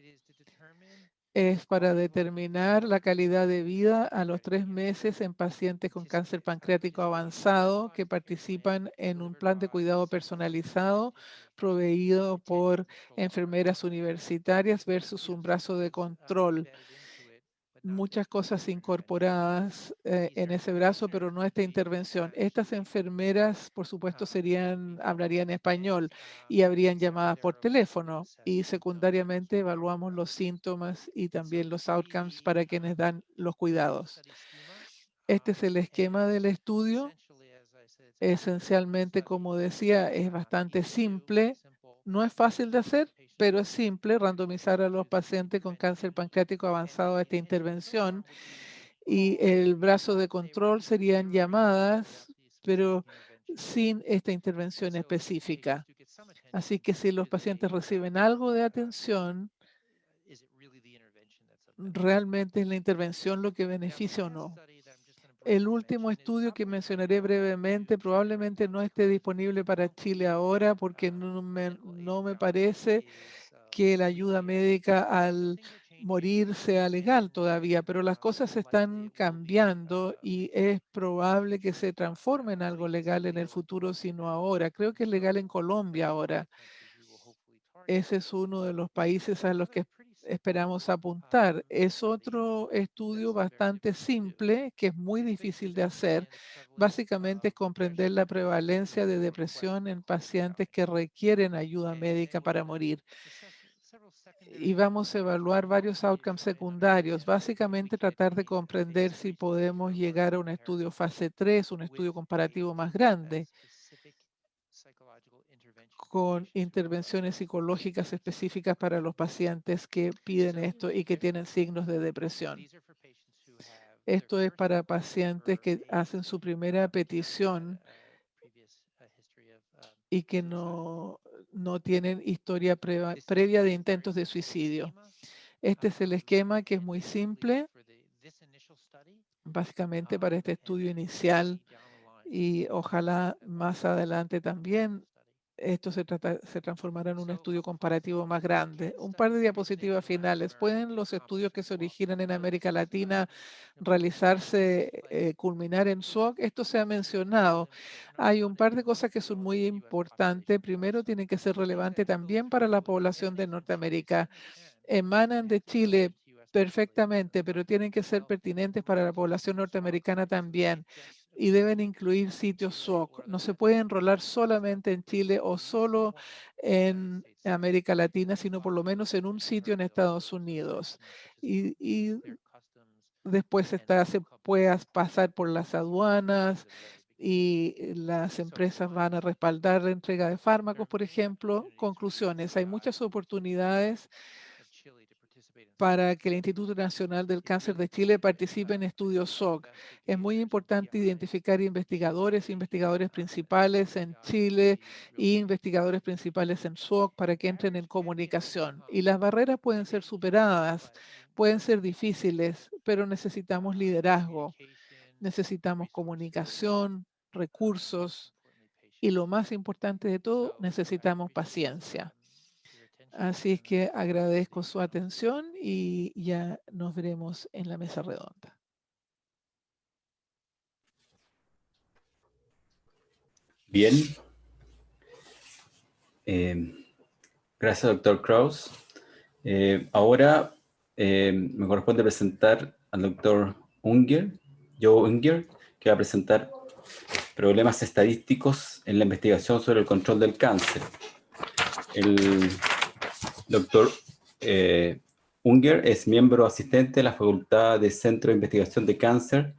Es para determinar la calidad de vida a los 3 meses en pacientes con cáncer pancreático avanzado que participan en un plan de cuidado personalizado proveído por enfermeras universitarias versus un brazo de control. Muchas cosas incorporadas en ese brazo, pero no esta intervención. Estas enfermeras, por supuesto, hablarían español y habrían llamadas por teléfono. Y secundariamente evaluamos los síntomas y también los outcomes para quienes dan los cuidados. Este es el esquema del estudio. Esencialmente, como decía, es bastante simple. No es fácil de hacer, pero es simple randomizar a los pacientes con cáncer pancreático avanzado a esta intervención y el brazo de control serían llamadas, pero sin esta intervención específica. Así que si los pacientes reciben algo de atención, realmente es la intervención lo que beneficia o no. El último estudio que mencionaré brevemente probablemente no esté disponible para Chile ahora porque no me parece que la ayuda médica al morir sea legal todavía, pero las cosas están cambiando y es probable que se transforme en algo legal en el futuro, si no ahora. Creo que es legal en Colombia ahora. Ese es uno de los países a los que esperamos apuntar. Es otro estudio bastante simple, que es muy difícil de hacer. Básicamente es comprender la prevalencia de depresión en pacientes que requieren ayuda médica para morir. Y vamos a evaluar varios outcomes secundarios. Básicamente tratar de comprender si podemos llegar a un estudio fase 3, un estudio comparativo más grande, con intervenciones psicológicas específicas para los pacientes que piden esto y que tienen signos de depresión. Esto es para pacientes que hacen su primera petición y que no tienen historia previa de intentos de suicidio. Este es el esquema, que es muy simple, básicamente para este estudio inicial, y ojalá más adelante también esto se transformará en un estudio comparativo más grande. Un par de diapositivas finales. ¿Pueden los estudios que se originan en América Latina realizarse, culminar en SWOG? Esto se ha mencionado. Hay un par de cosas que son muy importantes. Primero, tienen que ser relevantes también para la población de Norteamérica. Emanan de Chile perfectamente, pero tienen que ser pertinentes para la población norteamericana también, y deben incluir sitios SWOG. No se puede enrolar solamente en Chile o solo en América Latina, sino por lo menos en un sitio en Estados Unidos. Y después se puede pasar por las aduanas y las empresas van a respaldar la entrega de fármacos, por ejemplo. Conclusiones: hay muchas oportunidades para que el Instituto Nacional del Cáncer de Chile participe en estudios SWOG. Es muy importante identificar investigadores principales en Chile e investigadores principales en SWOG para que entren en comunicación. Y las barreras pueden ser superadas, pueden ser difíciles, pero necesitamos liderazgo, necesitamos comunicación, recursos y, lo más importante de todo, necesitamos paciencia. Así es que agradezco su atención y ya nos veremos en la mesa redonda. Bien. Gracias, doctor Kraus. Ahora me corresponde presentar al doctor Joe Unger, que va a presentar problemas estadísticos en la investigación sobre el control del cáncer. El doctor Unger es miembro asistente de la Facultad de Centro de Investigación de Cáncer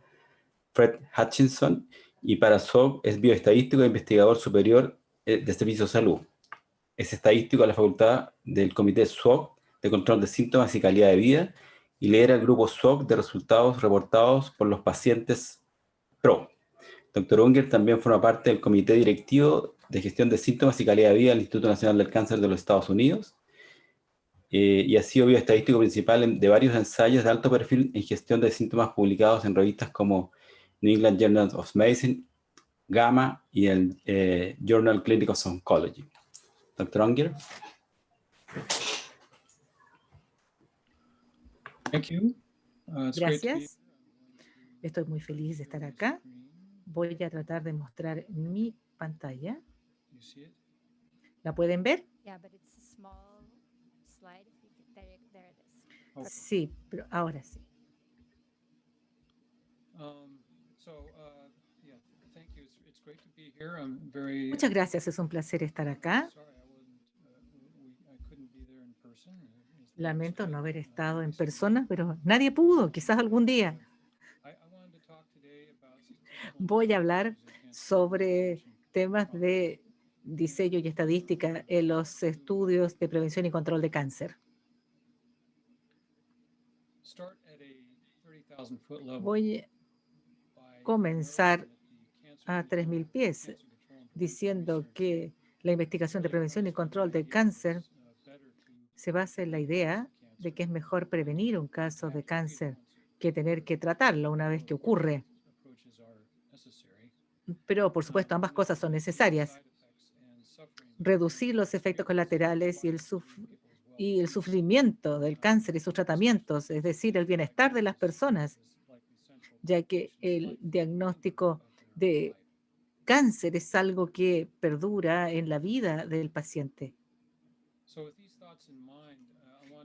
Fred Hutchinson, y para SWOG es bioestadístico e investigador superior de Servicio de Salud. Es estadístico de la Facultad del Comité SWOG de Control de Síntomas y Calidad de Vida, y lidera el grupo SWOG de resultados reportados por los pacientes PRO. Dr. Unger también forma parte del Comité Directivo de Gestión de Síntomas y Calidad de Vida del Instituto Nacional del Cáncer de los Estados Unidos, y ha sido bioestadístico principal de varios ensayos de alto perfil en gestión de síntomas publicados en revistas como New England Journal of Medicine, JAMA y el Journal Clinical Oncology. Dr. Unger. Gracias. Estoy muy feliz de estar acá. Voy a tratar de mostrar mi pantalla. ¿La pueden ver? Sí, pero ahora sí. Muchas gracias, es un placer estar acá. Lamento no haber estado en persona, pero nadie pudo, quizás algún día. Voy a hablar sobre temas de diseño y estadística en los estudios de prevención y control de cáncer. Voy a comenzar a 3.000 pies diciendo que La investigación de prevención y control del cáncer se basa en la idea de que es mejor prevenir un caso de cáncer que tener que tratarlo una vez que ocurre. Pero, por supuesto, ambas cosas son necesarias. Reducir los efectos colaterales y el sufrimiento del cáncer y sus tratamientos, es decir, el bienestar de las personas, ya que el diagnóstico de cáncer es algo que perdura en la vida del paciente.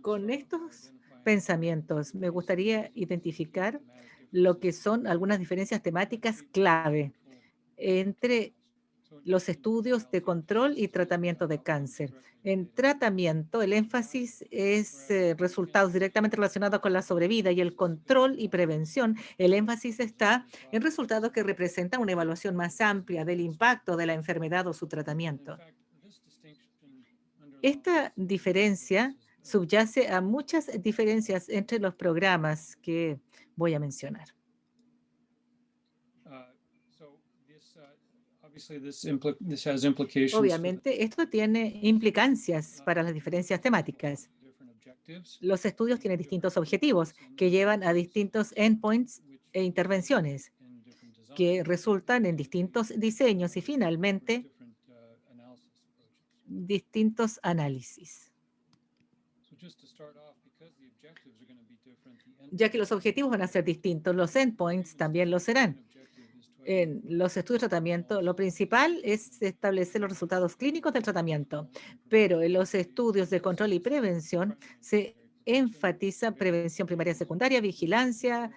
Con estos pensamientos, me gustaría identificar lo que son algunas diferencias temáticas clave entre los estudios de control y tratamiento de cáncer. En tratamiento, el énfasis es resultados directamente relacionados con la sobrevida, y el control y prevención, el énfasis está en resultados que representan una evaluación más amplia del impacto de la enfermedad o su tratamiento. Esta diferencia subyace a muchas diferencias entre los programas que voy a mencionar. Obviamente, esto tiene implicancias para las diferencias temáticas. Los estudios tienen distintos objetivos que llevan a distintos endpoints e intervenciones que resultan en distintos diseños y, finalmente, distintos análisis. Ya que los objetivos van a ser distintos, los endpoints también lo serán. En los estudios de tratamiento, lo principal es establecer los resultados clínicos del tratamiento, pero en los estudios de control y prevención se enfatiza prevención primaria y secundaria, vigilancia,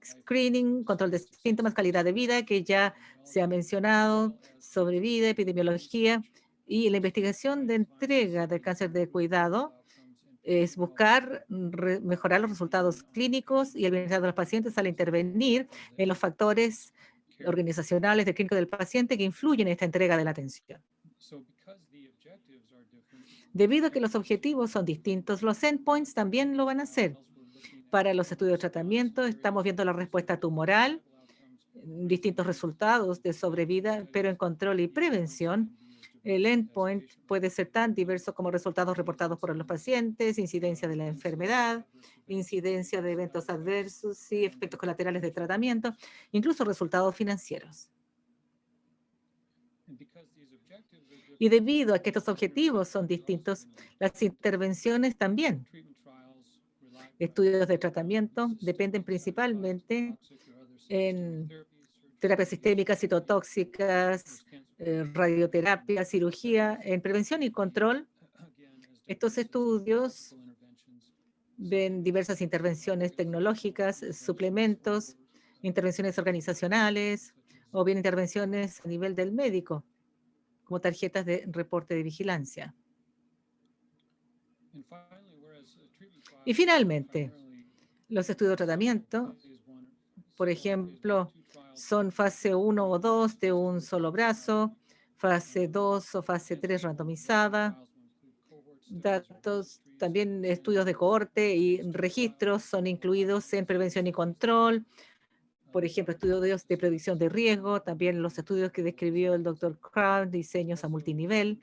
screening, control de síntomas, calidad de vida, que ya se ha mencionado, sobrevida, epidemiología, y la investigación de entrega del cáncer de cuidado es buscar mejorar los resultados clínicos y el bienestar de los pacientes al intervenir en los factores organizacionales de clínico del paciente que influyen en esta entrega de la atención. Debido a que los objetivos son distintos, los endpoints también lo van a hacer. Para los estudios de tratamiento estamos viendo la respuesta tumoral, distintos resultados de sobrevida, pero en control y prevención, el endpoint puede ser tan diverso como resultados reportados por los pacientes, incidencia de la enfermedad, incidencia de eventos adversos y efectos colaterales de tratamiento, incluso resultados financieros. Y debido a que estos objetivos son distintos, las intervenciones también. Estudios de tratamiento dependen principalmente en terapias sistémicas, citotóxicas, radioterapia, cirugía. En prevención y control, estos estudios ven diversas intervenciones tecnológicas, suplementos, intervenciones organizacionales o bien intervenciones a nivel del médico, como tarjetas de reporte de vigilancia. Y finalmente, los estudios de tratamiento, por ejemplo, son fase 1 o 2 de un solo brazo, fase 2 o fase 3 randomizada, datos, también estudios de cohorte y registros son incluidos en prevención y control, por ejemplo, estudios de predicción de riesgo, también los estudios que describió el doctor Crown, diseños a multinivel.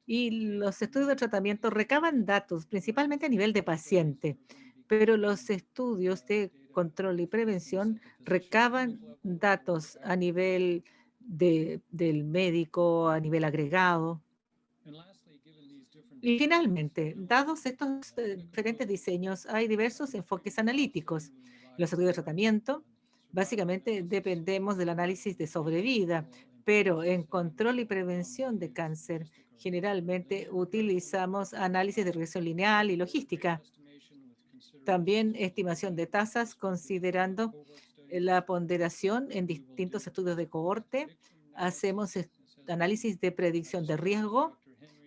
Y los estudios de tratamiento recaban datos principalmente a nivel de paciente, pero los estudios de control y prevención recaban datos a nivel del médico, a nivel agregado. Y finalmente, dados estos diferentes diseños, hay diversos enfoques analíticos. Los estudios de tratamiento, básicamente dependemos del análisis de sobrevida, pero en control y prevención de cáncer, generalmente utilizamos análisis de regresión lineal y logística. También estimación de tasas considerando la ponderación en distintos estudios de cohorte. Hacemos análisis de predicción de riesgo,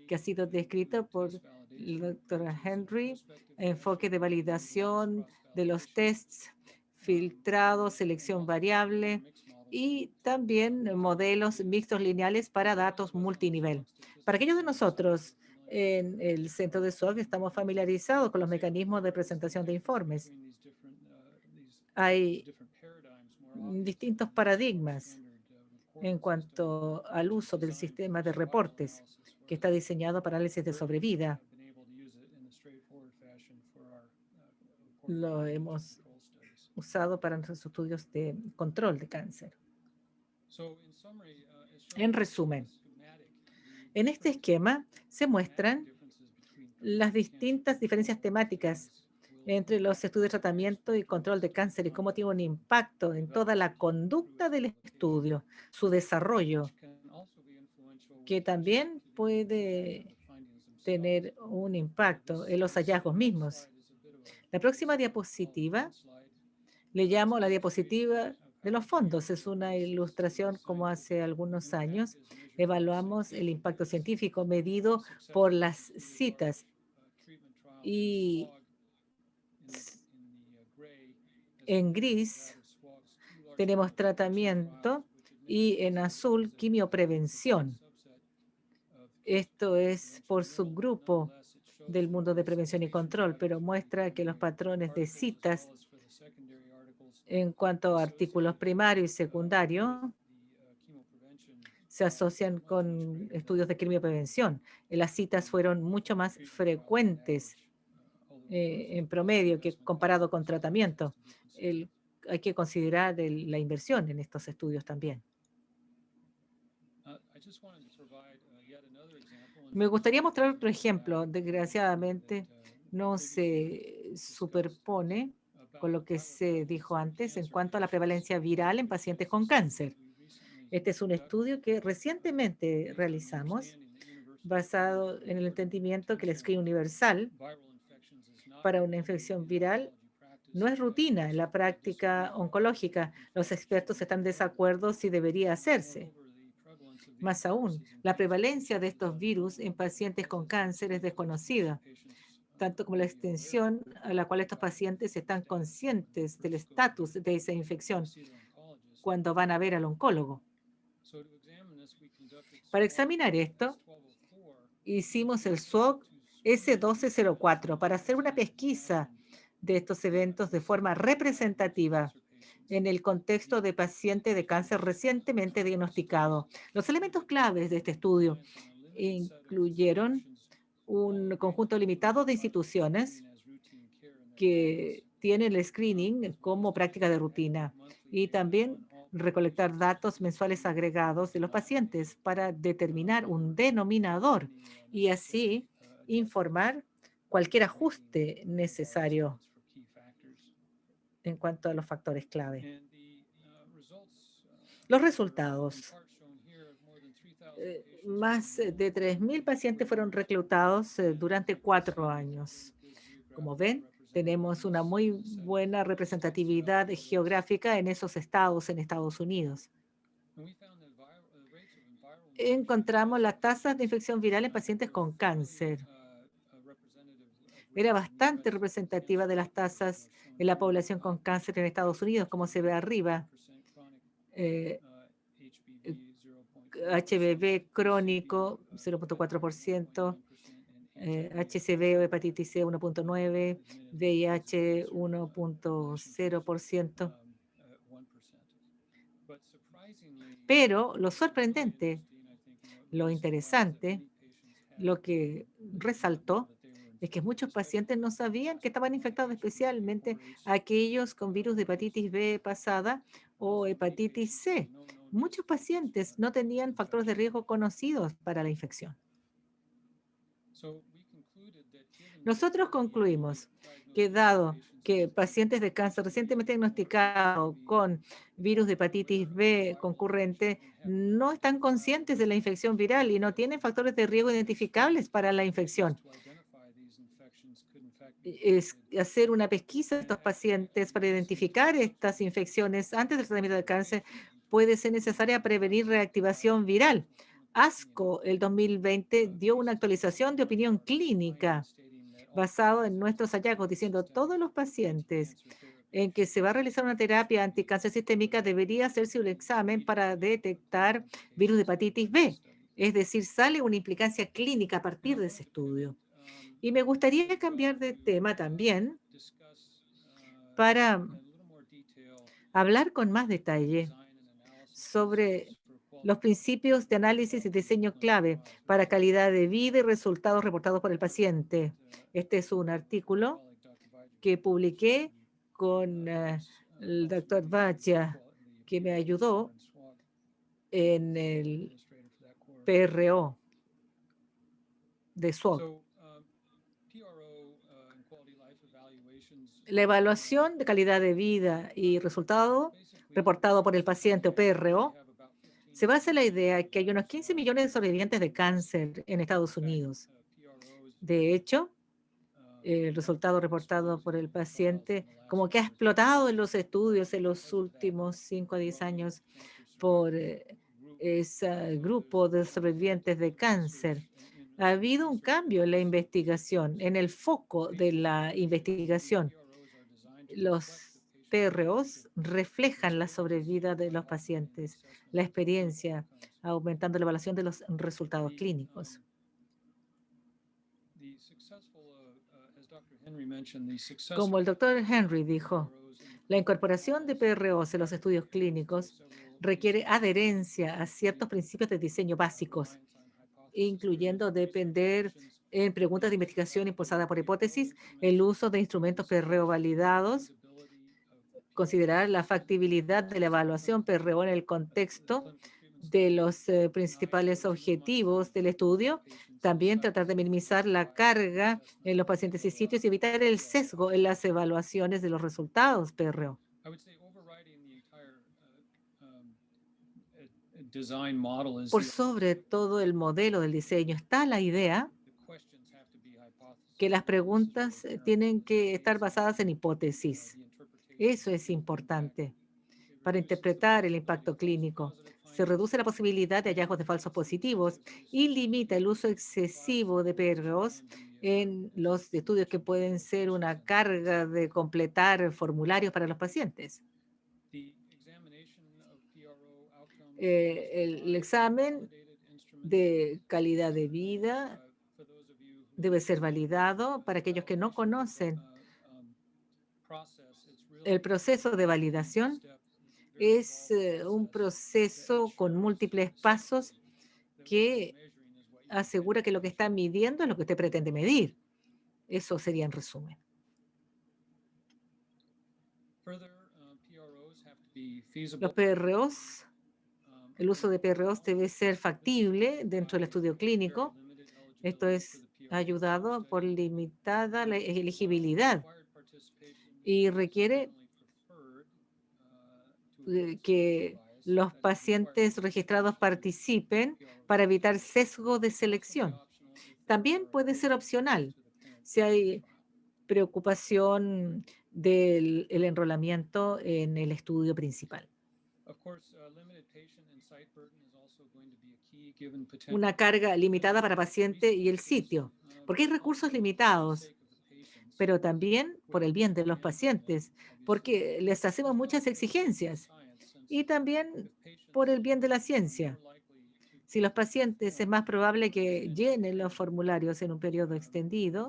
que ha sido descrito por el doctor Henry, enfoque de validación de los tests, filtrado, selección variable y también modelos mixtos lineales para datos multinivel. Para aquellos de nosotros en el centro de SWOG estamos familiarizados con los mecanismos de presentación de informes. Hay distintos paradigmas en cuanto al uso del sistema de reportes que está diseñado para análisis de sobrevida. Lo hemos usado para nuestros estudios de control de cáncer. En resumen, en este esquema se muestran las distintas diferencias temáticas entre los estudios de tratamiento y control de cáncer y cómo tiene un impacto en toda la conducta del estudio, su desarrollo, que también puede tener un impacto en los hallazgos mismos. La próxima diapositiva le llamo la diapositiva de los fondos. Es una ilustración como hace algunos años evaluamos el impacto científico medido por las citas. Y en gris tenemos tratamiento y en azul quimioprevención. Esto es por subgrupo del mundo de prevención y control, pero muestra que los patrones de citas en cuanto a artículos primarios y secundarios se asocian con estudios de quimioprevención. Las citas fueron mucho más frecuentes en promedio que comparado con tratamiento. Hay que considerar la inversión en estos estudios también. Me gustaría mostrar otro ejemplo. Desgraciadamente, no se superpone con lo que se dijo antes en cuanto a la prevalencia viral en pacientes con cáncer. Este es un estudio que recientemente realizamos basado en el entendimiento que el screen universal para una infección viral no es rutina en la práctica oncológica. Los expertos están en desacuerdo si debería hacerse. Más aún, la prevalencia de estos virus en pacientes con cáncer es desconocida, tanto como la extensión a la cual estos pacientes están conscientes del estatus de esa infección cuando van a ver al oncólogo. Para examinar esto, hicimos el SWOG S1204 para hacer una pesquisa de estos eventos de forma representativa en el contexto de pacientes de cáncer recientemente diagnosticado. Los elementos claves de este estudio incluyeron un conjunto limitado de instituciones que tienen el screening como práctica de rutina y también recolectar datos mensuales agregados de los pacientes para determinar un denominador y así informar cualquier ajuste necesario en cuanto a los factores clave. Los resultados. Más de 3.000 pacientes fueron reclutados durante 4 años. Como ven, tenemos una muy buena representatividad geográfica en esos estados en Estados Unidos. Encontramos las tasas de infección viral en pacientes con cáncer. Era bastante representativa de las tasas en la población con cáncer en Estados Unidos, como se ve arriba. HBV crónico, 0.4%, HCV o hepatitis C, 1.9%, VIH, 1.0%. Pero lo sorprendente, lo interesante, lo que resaltó es que muchos pacientes no sabían que estaban infectados, especialmente aquellos con virus de hepatitis B pasada o hepatitis C. Muchos pacientes no tenían factores de riesgo conocidos para la infección. Nosotros concluimos que dado que pacientes de cáncer recientemente diagnosticados con virus de hepatitis B concurrente no están conscientes de la infección viral y no tienen factores de riesgo identificables para la infección. Es hacer una pesquisa de estos pacientes para identificar estas infecciones antes del tratamiento de cáncer puede ser necesaria para prevenir reactivación viral. ASCO, el 2020, dio una actualización de opinión clínica basado en nuestros hallazgos, diciendo todos los pacientes en que se va a realizar una terapia anticáncer sistémica debería hacerse un examen para detectar virus de hepatitis B. Es decir, sale una implicancia clínica a partir de ese estudio. Y me gustaría cambiar de tema también para hablar con más detalle sobre los principios de análisis y diseño clave para calidad de vida y resultados reportados por el paciente. Este es un artículo que publiqué con el doctor Vacha, que me ayudó en el PRO de SWOG. La evaluación de calidad de vida y resultado reportado por el paciente o PRO se basa en la idea que hay unos 15 millones de sobrevivientes de cáncer en Estados Unidos. De hecho, el resultado reportado por el paciente como que ha explotado en los estudios en los últimos 5 a 10 años por ese grupo de sobrevivientes de cáncer. Ha habido un cambio en la investigación, en el foco de la investigación. Los PROs reflejan la sobrevida de los pacientes, la experiencia, aumentando la evaluación de los resultados clínicos. Como el doctor Henry dijo, la incorporación de PROs en los estudios clínicos requiere adherencia a ciertos principios de diseño básicos, incluyendo depender en preguntas de investigación impulsada por hipótesis, el uso de instrumentos PRO validados, considerar la factibilidad de la evaluación PRO en el contexto de los principales objetivos del estudio, también tratar de minimizar la carga en los pacientes y sitios y evitar el sesgo en las evaluaciones de los resultados PRO. Por sobre todo el modelo del diseño está la idea que las preguntas tienen que estar basadas en hipótesis. Eso es importante para interpretar el impacto clínico. Se reduce la posibilidad de hallazgos de falsos positivos y limita el uso excesivo de PROs en los estudios que pueden ser una carga de completar formularios para los pacientes. El examen de calidad de vida debe ser validado. Para aquellos que no conocen el proceso de validación, es un proceso con múltiples pasos que asegura que lo que está midiendo es lo que usted pretende medir. Eso sería en resumen. Los PROs, el uso de PROs debe ser factible dentro del estudio clínico. Esto es ayudado por limitada la elegibilidad y requiere que los pacientes registrados participen para evitar sesgo de selección. También puede ser opcional si hay preocupación del enrolamiento en el estudio principal. Una carga limitada para paciente y el sitio, porque hay recursos limitados, pero también por el bien de los pacientes, porque les hacemos muchas exigencias, y también por el bien de la ciencia. Si los pacientes es más probable que llenen los formularios en un periodo extendido,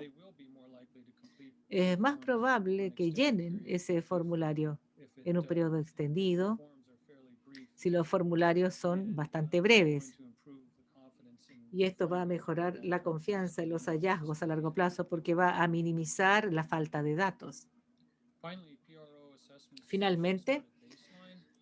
es más probable que llenen ese formulario en un periodo extendido si los formularios son bastante breves. Y esto va a mejorar la confianza en los hallazgos a largo plazo porque va a minimizar la falta de datos. Finalmente,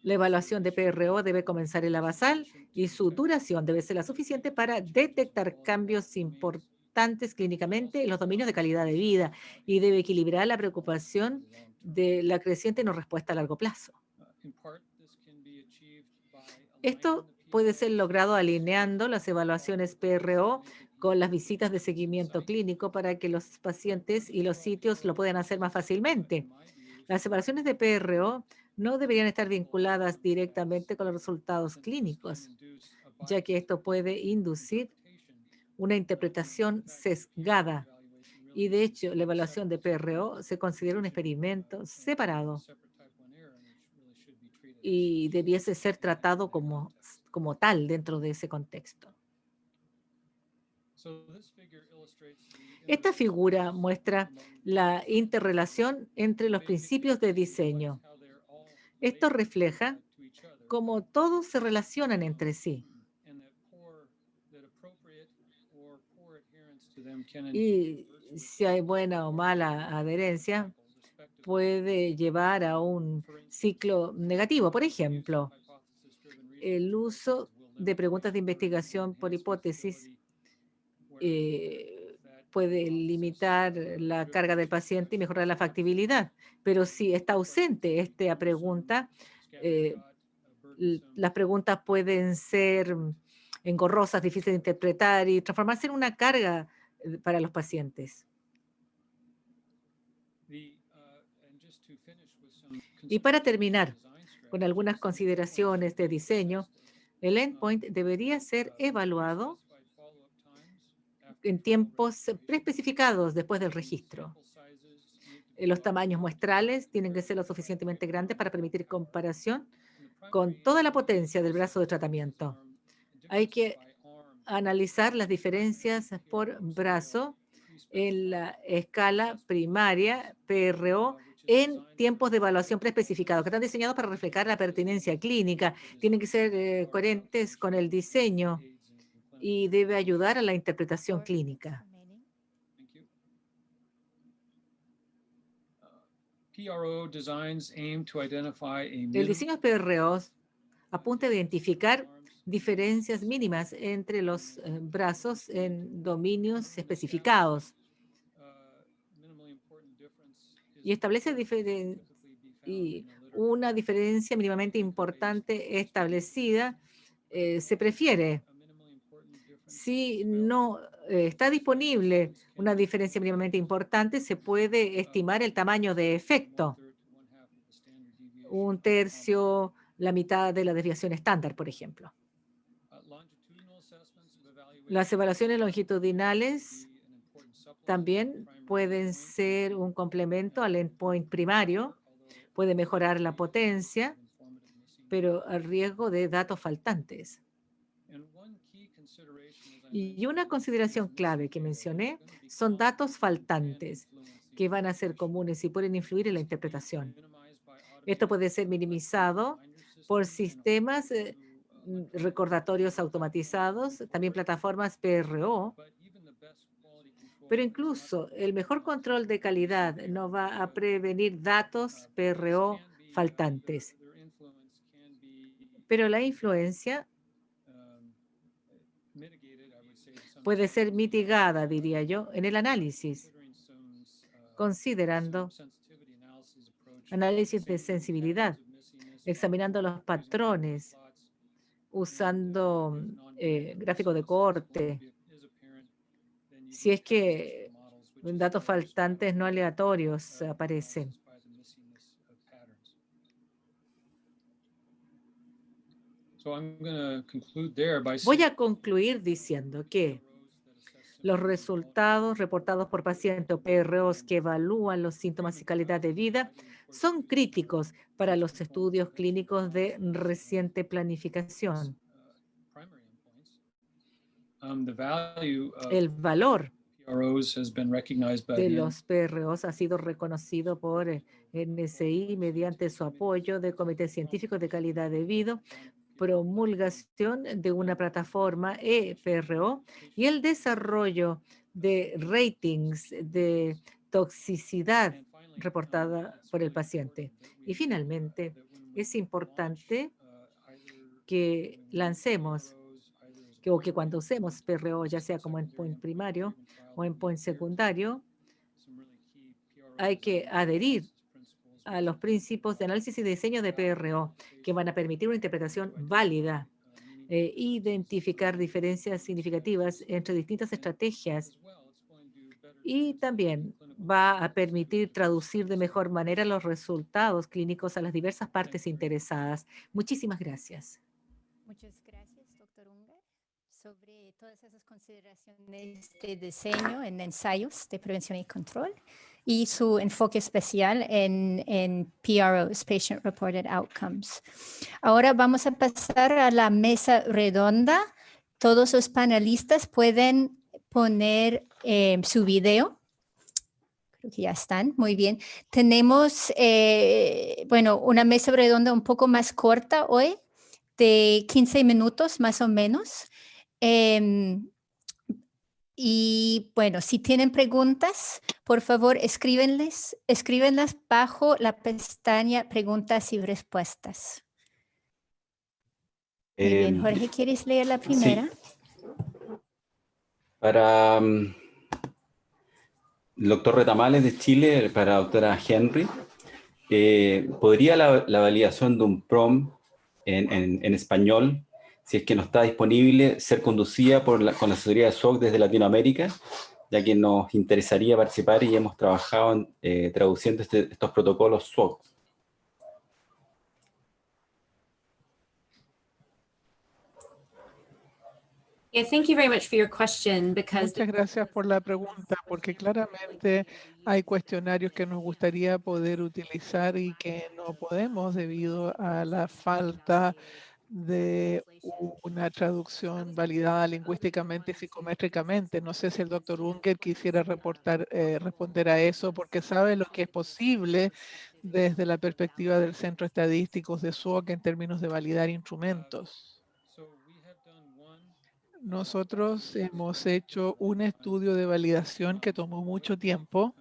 la evaluación de PRO debe comenzar en la basal y su duración debe ser la suficiente para detectar cambios importantes clínicamente en los dominios de calidad de vida y debe equilibrar la preocupación de la creciente no respuesta a largo plazo. Esto puede ser logrado alineando las evaluaciones PRO con las visitas de seguimiento clínico para que los pacientes y los sitios lo puedan hacer más fácilmente. Las evaluaciones de PRO no deberían estar vinculadas directamente con los resultados clínicos, ya que esto puede inducir una interpretación sesgada. Y de hecho, la evaluación de PRO se considera un experimento separado y debiese ser tratado como tal dentro de ese contexto. Esta figura muestra la interrelación entre los principios de diseño. Esto refleja cómo todos se relacionan entre sí. Y si hay buena o mala adherencia, puede llevar a un ciclo negativo. Por ejemplo, el uso de preguntas de investigación por hipótesis puede limitar la carga del paciente y mejorar la factibilidad. Pero si está ausente esta pregunta, las preguntas pueden ser engorrosas, difíciles de interpretar y transformarse en una carga para los pacientes. Y para terminar, con algunas consideraciones de diseño, el endpoint debería ser evaluado en tiempos preespecificados después del registro. Los tamaños muestrales tienen que ser lo suficientemente grandes para permitir comparación con toda la potencia del brazo de tratamiento. Hay que analizar las diferencias por brazo en la escala primaria PRO en tiempos de evaluación preespecificados, que están diseñados para reflejar la pertinencia clínica. Tienen que ser coherentes con el diseño y debe ayudar a la interpretación clínica. El diseño de PROs apunta a identificar diferencias mínimas entre los brazos en dominios especificados y establece una diferencia mínimamente importante establecida se prefiere. Si no está disponible una diferencia mínimamente importante, se puede estimar el tamaño de efecto. Un tercio, la mitad de la desviación estándar, por ejemplo. Las evaluaciones longitudinales también pueden ser un complemento al endpoint primario. Puede mejorar la potencia, pero al riesgo de datos faltantes. Y una consideración clave que mencioné son datos faltantes que van a ser comunes y pueden influir en la interpretación. Esto puede ser minimizado por sistemas recordatorios automatizados, también plataformas PRO, pero incluso el mejor control de calidad no va a prevenir datos PRO faltantes. Pero la influencia puede ser mitigada, diría yo, en el análisis, considerando análisis de sensibilidad, examinando los patrones, usando gráfico de corte. Si es que datos faltantes no aleatorios aparecen. Voy a concluir diciendo que los resultados reportados por pacientes o PROs que evalúan los síntomas y calidad de vida son críticos para los estudios clínicos de reciente planificación. El valor de los PROs ha sido reconocido por NSI mediante su apoyo de comités científicos de calidad de vida, promulgación de una plataforma ePRO y el desarrollo de ratings de toxicidad reportada por el paciente. Y finalmente, es importante que lancemos, que cuando usemos PRO, ya sea como endpoint primario o endpoint secundario, hay que adherir a los principios de análisis y diseño de PRO que van a permitir una interpretación válida, identificar diferencias significativas entre distintas estrategias y también va a permitir traducir de mejor manera los resultados clínicos a las diversas partes interesadas. Muchísimas gracias. Muchas gracias, doctor Unger, sobre todas esas consideraciones de diseño en ensayos de prevención y control y su enfoque especial en PROs, Patient Reported Outcomes. Ahora vamos a pasar a la mesa redonda. Todos los panelistas pueden poner su video. Creo que ya están, muy bien. Tenemos, una mesa redonda un poco más corta hoy. de 15 minutos más o menos. Y bueno, si tienen preguntas, por favor, escríbenlas bajo la pestaña preguntas y respuestas. Muy bien, Jorge, ¿quieres leer la primera? Sí. Para el doctor Retamales de Chile, para la doctora Henry, ¿podría la validación de un PROM en español, si es que no está disponible, ser conducida con la asesoría de SWOG desde Latinoamérica, ya que nos interesaría participar y hemos trabajado traduciendo estos protocolos SWOG? Yeah, thank you very much for your question, because Muchas gracias por la pregunta, porque claramente hay cuestionarios que nos gustaría poder utilizar y que no podemos debido a la falta de una traducción validada lingüísticamente y psicométricamente. No sé si el doctor Unger quisiera responder a eso, porque sabe lo que es posible desde la perspectiva del Centro Estadístico de SWOG en términos de validar instrumentos. Nosotros hemos hecho un estudio de validación que tomó mucho tiempo.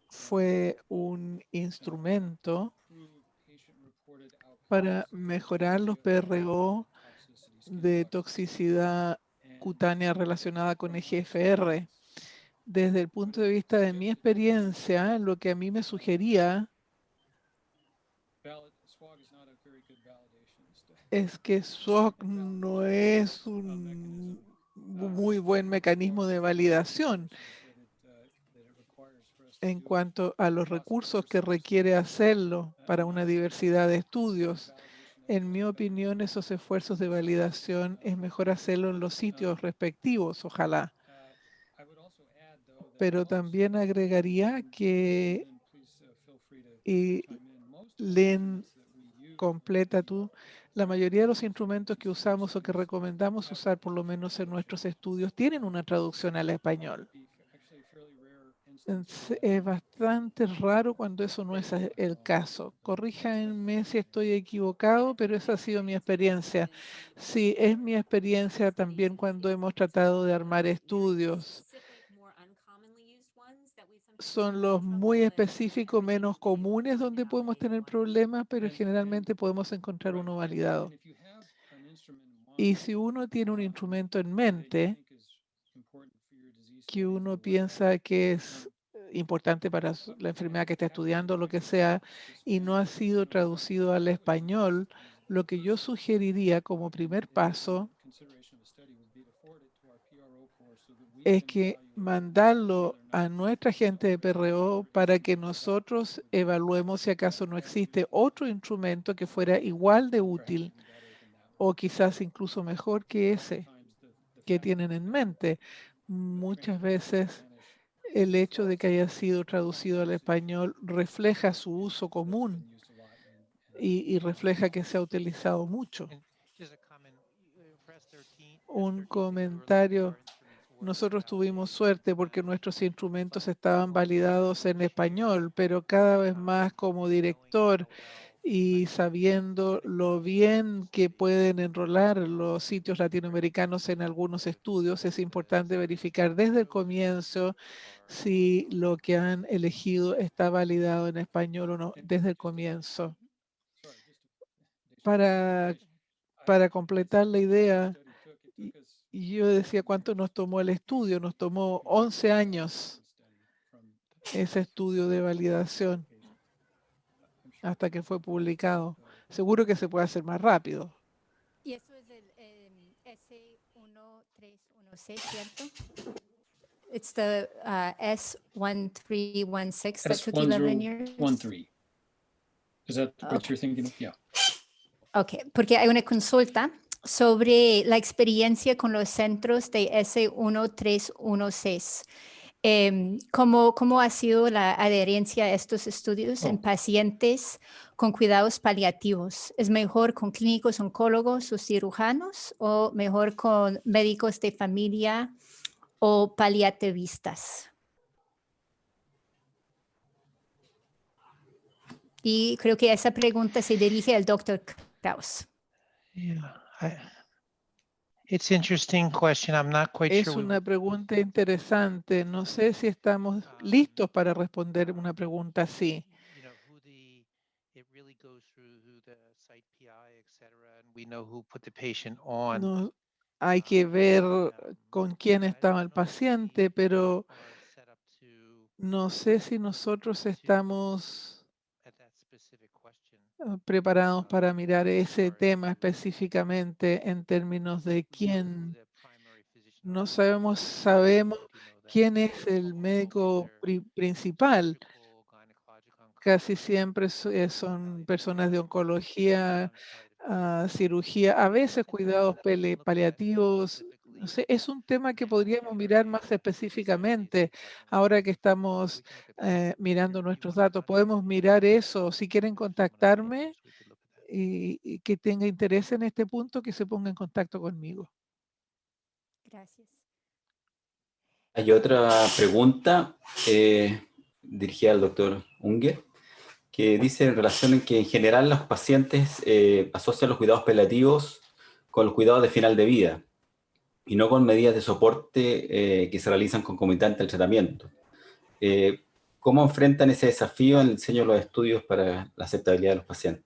Fue un instrumento para mejorar los PRO de toxicidad cutánea relacionada con EGFR. Desde el punto de vista de mi experiencia, lo que a mí me sugería es que SWOG no es un muy buen mecanismo de validación en cuanto a los recursos que requiere hacerlo para una diversidad de estudios. En mi opinión, esos esfuerzos de validación es mejor hacerlo en los sitios respectivos, ojalá. Pero también agregaría que, y Lynn, completa tú, la mayoría de los instrumentos que usamos o que recomendamos usar, por lo menos en nuestros estudios, tienen una traducción al español. Es bastante raro cuando eso no es el caso. Corríjanme si estoy equivocado, pero esa ha sido mi experiencia. Sí, es mi experiencia también cuando hemos tratado de armar estudios. Son los muy específicos, menos comunes, donde podemos tener problemas, pero generalmente podemos encontrar uno validado. Y si uno tiene un instrumento en mente que uno piensa que es importante para la enfermedad que está estudiando, lo que sea, y no ha sido traducido al español, lo que yo sugeriría como primer paso es que mandarlo a nuestra gente de PRO para que nosotros evaluemos si acaso no existe otro instrumento que fuera igual de útil o quizás incluso mejor que ese que tienen en mente. Muchas veces el hecho de que haya sido traducido al español refleja su uso común y refleja que se ha utilizado mucho. Un comentario. Nosotros tuvimos suerte porque nuestros instrumentos estaban validados en español, pero cada vez más como director y sabiendo lo bien que pueden enrolar los sitios latinoamericanos en algunos estudios, es importante verificar desde el comienzo si lo que han elegido está validado en español o no, desde el comienzo. Para completar la idea, y yo decía cuánto nos tomó el estudio, nos tomó 11 años ese estudio de validación hasta que fue publicado. Seguro que se puede hacer más rápido. Y eso es el S1316, ¿cierto? It's the S1316 that took 11 years. S1013. Is that what you're thinking of? Yeah. Ok, porque hay una consulta sobre la experiencia con los centros de S1316. ¿Cómo ha sido la adherencia a estos estudios en pacientes con cuidados paliativos? ¿Es mejor con clínicos oncólogos o cirujanos o mejor con médicos de familia o paliativistas? Y creo que esa pregunta se dirige al doctor Kraus. Yeah, it's interesting question. I'm not quite Es sure. una pregunta interesante. No sé si estamos listos para responder una pregunta así. It really goes through who the site PI, et cetera, and we know who put the patient on. No, hay que ver con quién estaba el paciente, pero Are set up to no sé si nosotros estamos at that specific question. preparados para mirar ese tema específicamente en términos de quién. No sabemos quién es el médico principal. Casi siempre son personas de oncología, cirugía, a veces cuidados paliativos. No sé, es un tema que podríamos mirar más específicamente ahora que estamos mirando nuestros datos. Podemos mirar eso. Si quieren contactarme y que tenga interés en este punto, que se ponga en contacto conmigo. Gracias. Hay otra pregunta dirigida al doctor Unger, que dice en relación en que en general los pacientes asocian los cuidados paliativos con los cuidados de final de vida y no con medidas de soporte que se realizan concomitantes al tratamiento. ¿Cómo enfrentan ese desafío en el diseño de los estudios para la aceptabilidad de los pacientes?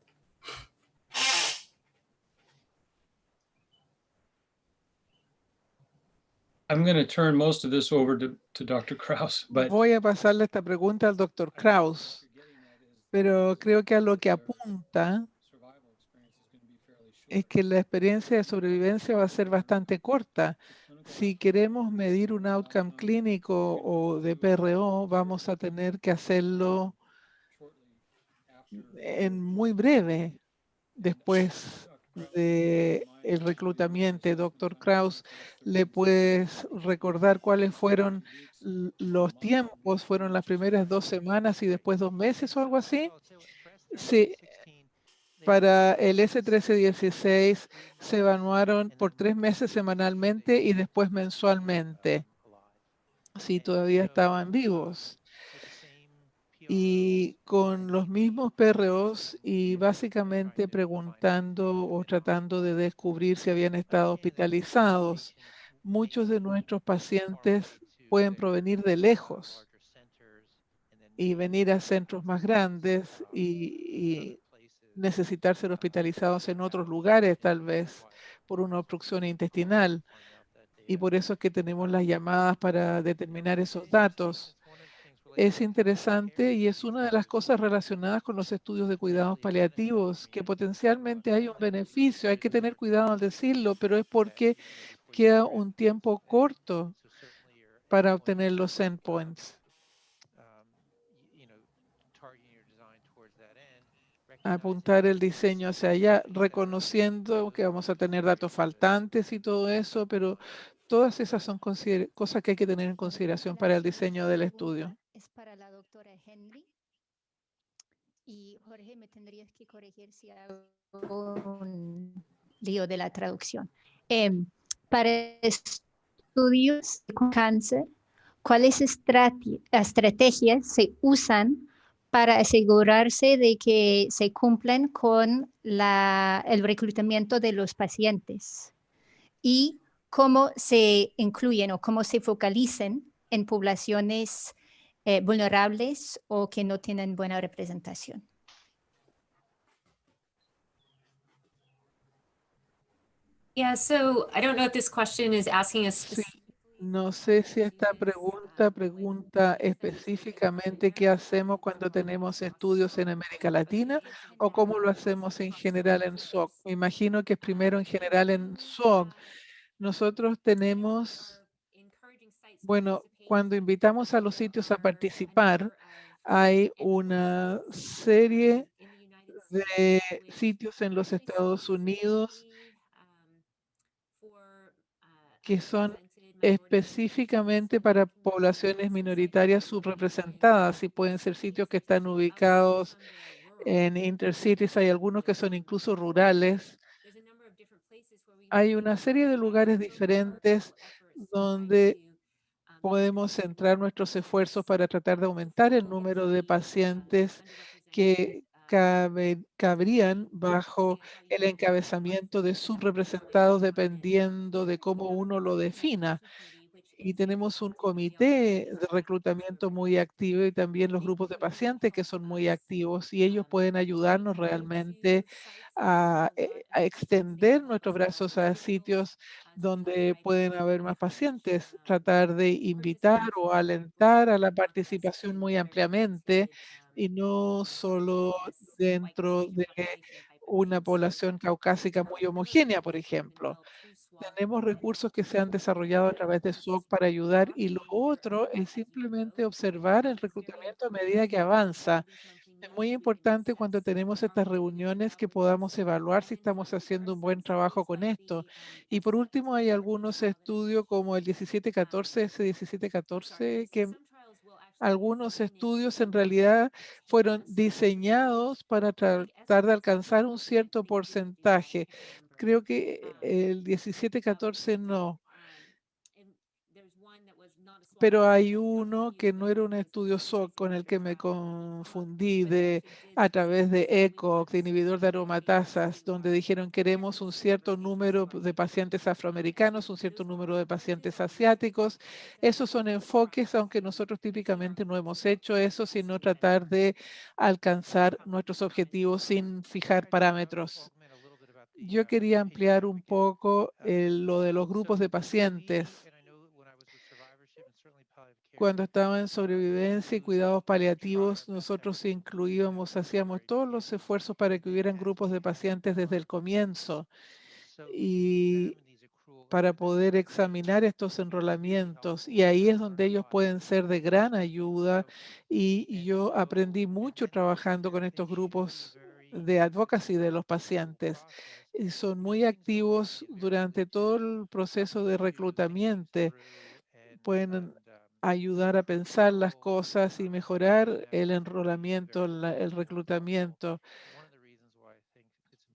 I'm going to turn most of this over to Dr. Kraus, but Voy a pasarle esta pregunta al doctor Kraus, pero creo que a lo que apunta es que la experiencia de sobrevivencia va a ser bastante corta. Si queremos medir un outcome clínico o de PRO, vamos a tener que hacerlo en muy breve después del reclutamiento. Doctor Kraus, ¿le puedes recordar cuáles fueron los tiempos? ¿Fueron las primeras 2 semanas y después 2 meses o algo así? Sí, para el S1316 se evaluaron por 3 meses semanalmente y después mensualmente, si todavía estaban vivos. Y con los mismos PROs y básicamente preguntando o tratando de descubrir si habían estado hospitalizados. Muchos de nuestros pacientes pueden provenir de lejos y venir a centros más grandes y necesitar ser hospitalizados en otros lugares, tal vez por una obstrucción intestinal. Y por eso es que tenemos las llamadas para determinar esos datos. Es interesante y es una de las cosas relacionadas con los estudios de cuidados paliativos, que potencialmente hay un beneficio. Hay que tener cuidado al decirlo, pero es porque queda un tiempo corto para obtener los endpoints. Apuntar el diseño hacia allá, reconociendo que vamos a tener datos faltantes y todo eso, pero todas esas son cosas que hay que tener en consideración para el diseño del estudio. Es para la doctora Henry. Y Jorge, me tendrías que corregir si hago un lío de la traducción. Para estudios con cáncer, ¿cuáles estrategias se usan para asegurarse de que se cumplen con el reclutamiento de los pacientes? Y cómo se incluyen o cómo se focalizan en poblaciones vulnerables o que no tienen buena representación. Yeah, so I don't know if this question is asking us Sí, no sé si esta pregunta específicamente qué hacemos cuando tenemos estudios en América Latina o cómo lo hacemos en general en SOC. Me imagino que es primero en general en SOC. Nosotros tenemos, bueno, cuando invitamos a los sitios a participar, hay una serie de sitios en los Estados Unidos que son específicamente para poblaciones minoritarias subrepresentadas y pueden ser sitios que están ubicados en intercities. Hay algunos que son incluso rurales. Hay una serie de lugares diferentes donde podemos centrar nuestros esfuerzos para tratar de aumentar el número de pacientes que cabrían bajo el encabezamiento de subrepresentados dependiendo de cómo uno lo defina. Y tenemos un comité de reclutamiento muy activo y también los grupos de pacientes que son muy activos y ellos pueden ayudarnos realmente a extender nuestros brazos a sitios donde pueden haber más pacientes, tratar de invitar o alentar a la participación muy ampliamente y no solo dentro de una población caucásica muy homogénea, por ejemplo. Tenemos recursos que se han desarrollado a través de SWOG para ayudar y lo otro es simplemente observar el reclutamiento a medida que avanza. Es muy importante cuando tenemos estas reuniones que podamos evaluar si estamos haciendo un buen trabajo con esto. Y por último, hay algunos estudios como el 1714, ese 1714, que algunos estudios en realidad fueron diseñados para tratar de alcanzar un cierto porcentaje. Creo que el 1714 no, pero hay uno que no era un estudio SOC con el que me confundí a través de ECOG, de inhibidor de aromatasas, donde dijeron queremos un cierto número de pacientes afroamericanos, un cierto número de pacientes asiáticos. Esos son enfoques, aunque nosotros típicamente no hemos hecho eso, sino tratar de alcanzar nuestros objetivos sin fijar parámetros. Yo quería ampliar un poco lo de los grupos de pacientes. Cuando estaba en sobrevivencia y cuidados paliativos, nosotros incluíamos, hacíamos todos los esfuerzos para que hubieran grupos de pacientes desde el comienzo y para poder examinar estos enrolamientos. Y ahí es donde ellos pueden ser de gran ayuda y yo aprendí mucho trabajando con estos grupos de advocacy de los pacientes. Y son muy activos durante todo el proceso de reclutamiento. Pueden ayudar a pensar las cosas y mejorar el enrolamiento, el reclutamiento.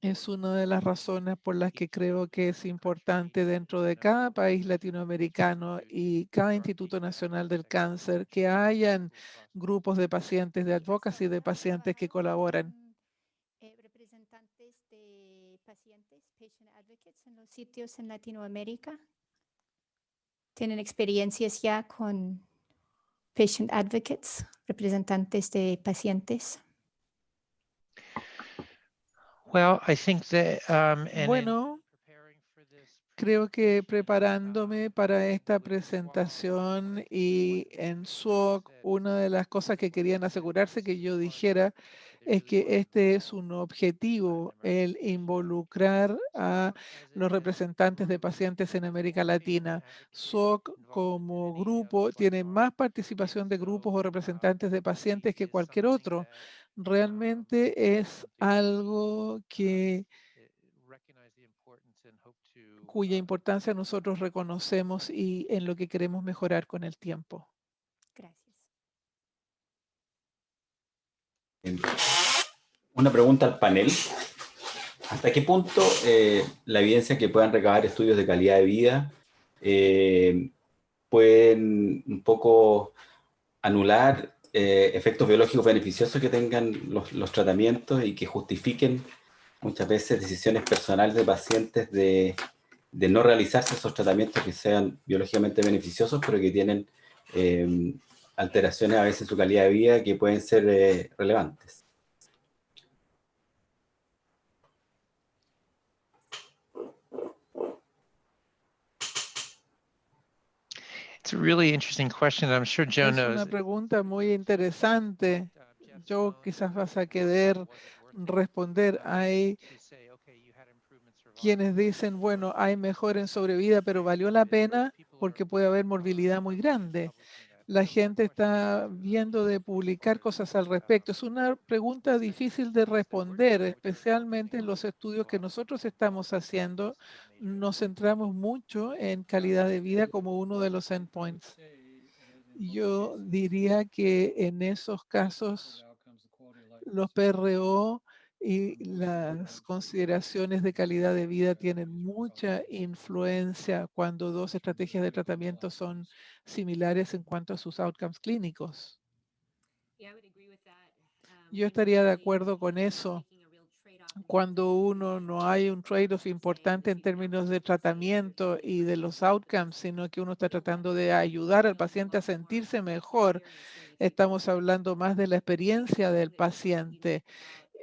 Es una de las razones por las que creo que es importante dentro de cada país latinoamericano y cada Instituto Nacional del Cáncer que hayan grupos de pacientes, de advocacy de pacientes que colaboran. Representantes de pacientes, patient advocates en los sitios en Latinoamérica. ¿Tienen experiencias ya con patient advocates, representantes de pacientes? Well, I think that, Bueno, creo que preparándome para esta presentación y en SWOG, una de las cosas que querían asegurarse que yo dijera es que este es un objetivo, el involucrar a los representantes de pacientes en América Latina. SWOG como grupo tiene más participación de grupos o representantes de pacientes que cualquier otro. Realmente es algo cuya importancia nosotros reconocemos y en lo que queremos mejorar con el tiempo. Gracias. Una pregunta al panel. ¿Hasta qué punto la evidencia que puedan recabar estudios de calidad de vida pueden un poco anular efectos biológicos beneficiosos que tengan los tratamientos y que justifiquen muchas veces decisiones personales de pacientes de no realizarse esos tratamientos que sean biológicamente beneficiosos, pero que tienen alteraciones a veces en su calidad de vida que pueden ser relevantes? it's a really interesting question. I'm sure Joe Es knows. una pregunta muy interesante. Yo quizás vas a querer responder. Hay quienes dicen, bueno, hay mejor en sobrevida, pero valió la pena porque puede haber morbilidad muy grande. La gente está viendo de publicar cosas al respecto. Es una pregunta difícil de responder, especialmente en los estudios que nosotros estamos haciendo. Nos centramos mucho en calidad de vida como uno de los endpoints. Yo diría que en esos casos los PRO y las consideraciones de calidad de vida tienen mucha influencia cuando dos estrategias de tratamiento son similares en cuanto a sus outcomes clínicos. Yo estaría de acuerdo con eso. Cuando uno no hay un trade-off importante en términos de tratamiento y de los outcomes, sino que uno está tratando de ayudar al paciente a sentirse mejor, estamos hablando más de la experiencia del paciente.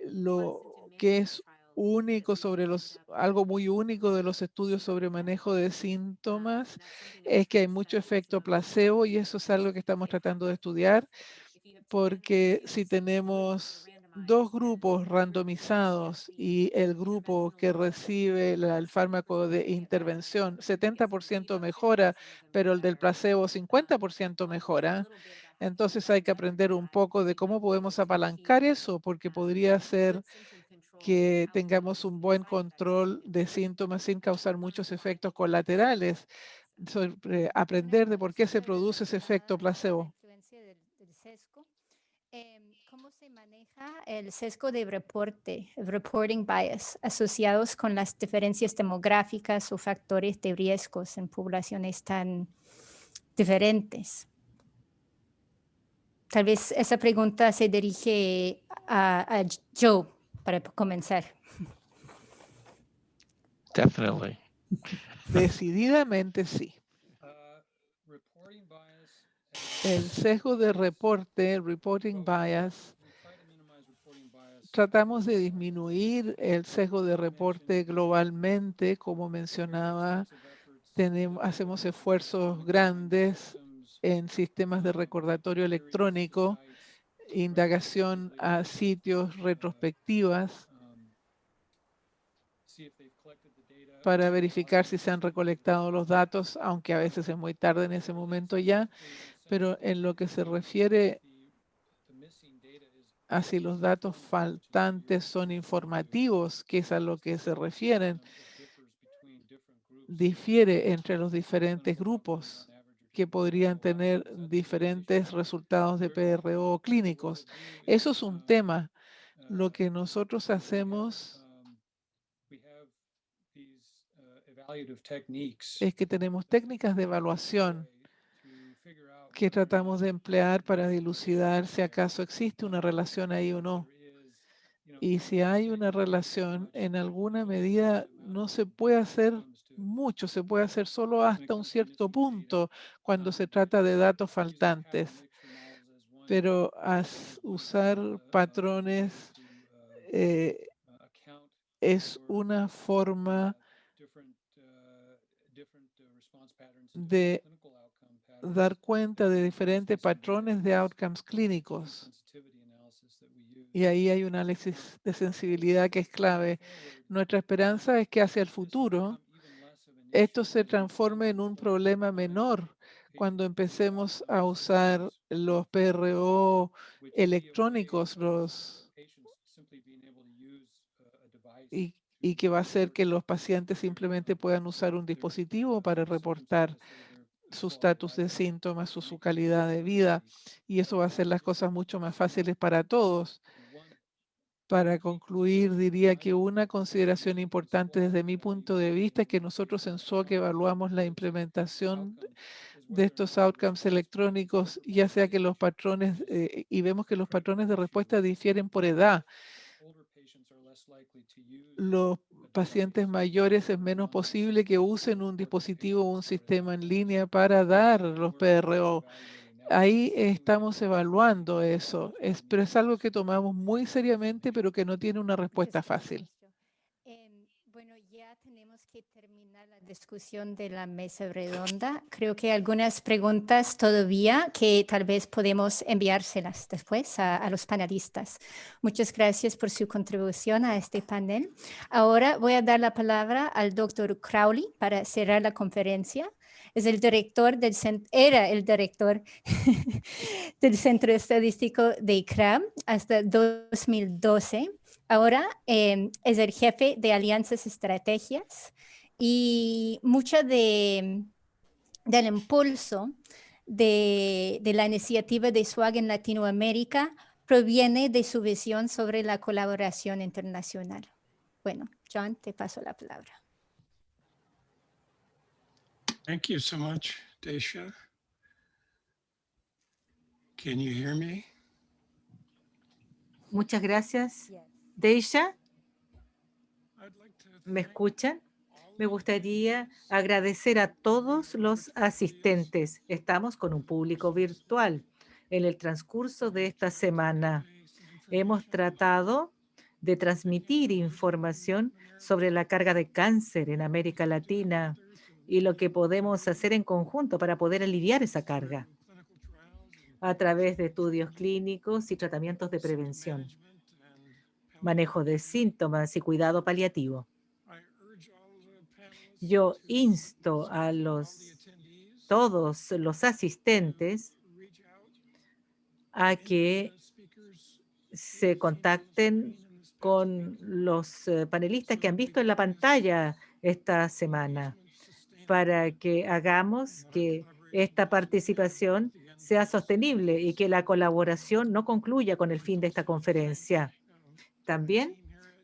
Lo que es único sobre algo muy único de los estudios sobre manejo de síntomas es que hay mucho efecto placebo y eso es algo que estamos tratando de estudiar, porque si tenemos dos grupos randomizados y el grupo que recibe el fármaco de intervención 70% mejora, pero el del placebo 50% mejora, entonces hay que aprender un poco de cómo podemos apalancar eso, porque podría ser que tengamos un buen control de síntomas sin causar muchos efectos colaterales. Aprender de por qué se produce ese efecto placebo. Del sesgo. ¿Cómo se maneja el sesgo de reporte, el reporting bias, asociados con las diferencias demográficas o factores de riesgos en poblaciones tan diferentes? Tal vez esa pregunta se dirige a Joe para comenzar. Definitely. Decididamente sí. Reporting bias. El sesgo de reporte, el reporting bias, We try to minimize reporting bias. tratamos de disminuir el sesgo de reporte globalmente, como mencionaba. Hacemos esfuerzos grandes en sistemas de recordatorio electrónico, indagación a sitios retrospectivas para verificar si se han recolectado los datos, aunque a veces es muy tarde en ese momento ya, pero en lo que se refiere a si los datos faltantes son informativos, que es a lo que se refieren, difiere entre los diferentes grupos que podrían tener diferentes resultados de PRO clínicos. Eso es un tema. Lo que nosotros hacemos es que tenemos técnicas de evaluación que tratamos de emplear para dilucidar si acaso existe una relación ahí o no. Y si hay una relación, en alguna medida no se puede hacer mucho, se puede hacer solo hasta un cierto punto cuando se trata de datos faltantes. Pero usar patrones es una forma de dar cuenta de diferentes patrones de outcomes clínicos. Y ahí hay un análisis de sensibilidad que es clave. Nuestra esperanza es que hacia el futuro esto se transforme en un problema menor cuando empecemos a usar los PRO electrónicos y que va a hacer que los pacientes simplemente puedan usar un dispositivo para reportar su estatus de síntomas o su calidad de vida. Y eso va a hacer las cosas mucho más fáciles para todos. Para concluir, diría que una consideración importante desde mi punto de vista es que nosotros en SWOG evaluamos la implementación de estos outcomes electrónicos, ya sea que los patrones, y vemos que los patrones de respuesta difieren por edad. Los pacientes mayores es menos posible que usen un dispositivo o un sistema en línea para dar los PRO. Ahí estamos evaluando eso, pero es algo que tomamos muy seriamente, pero que no tiene una respuesta fácil. Bueno, ya tenemos que terminar la discusión de la mesa redonda. Creo que hay algunas preguntas todavía que tal vez podemos enviárselas después a los panelistas. Muchas gracias por su contribución a este panel. Ahora voy a dar la palabra al doctor Crowley para cerrar la conferencia. Es el director era el director del Centro Estadístico de ICRAM hasta 2012. Ahora es el jefe de Alianzas Estrategias y mucho del impulso de la iniciativa de SWOG en Latinoamérica proviene de su visión sobre la colaboración internacional. Bueno, John, te paso la palabra. Thank you so much, Dacia. Can you hear me? Muchas gracias. Deisha, ¿me escuchan? Me gustaría agradecer a todos los asistentes. Estamos con un público virtual. En el transcurso de esta semana hemos tratado de transmitir información sobre la carga de cáncer en América Latina y lo que podemos hacer en conjunto para poder aliviar esa carga a través de estudios clínicos y tratamientos de prevención, manejo de síntomas y cuidado paliativo. Yo insto a todos los asistentes a que se contacten con los panelistas que han visto en la pantalla esta semana para que hagamos que esta participación sea sostenible y que la colaboración no concluya con el fin de esta conferencia. También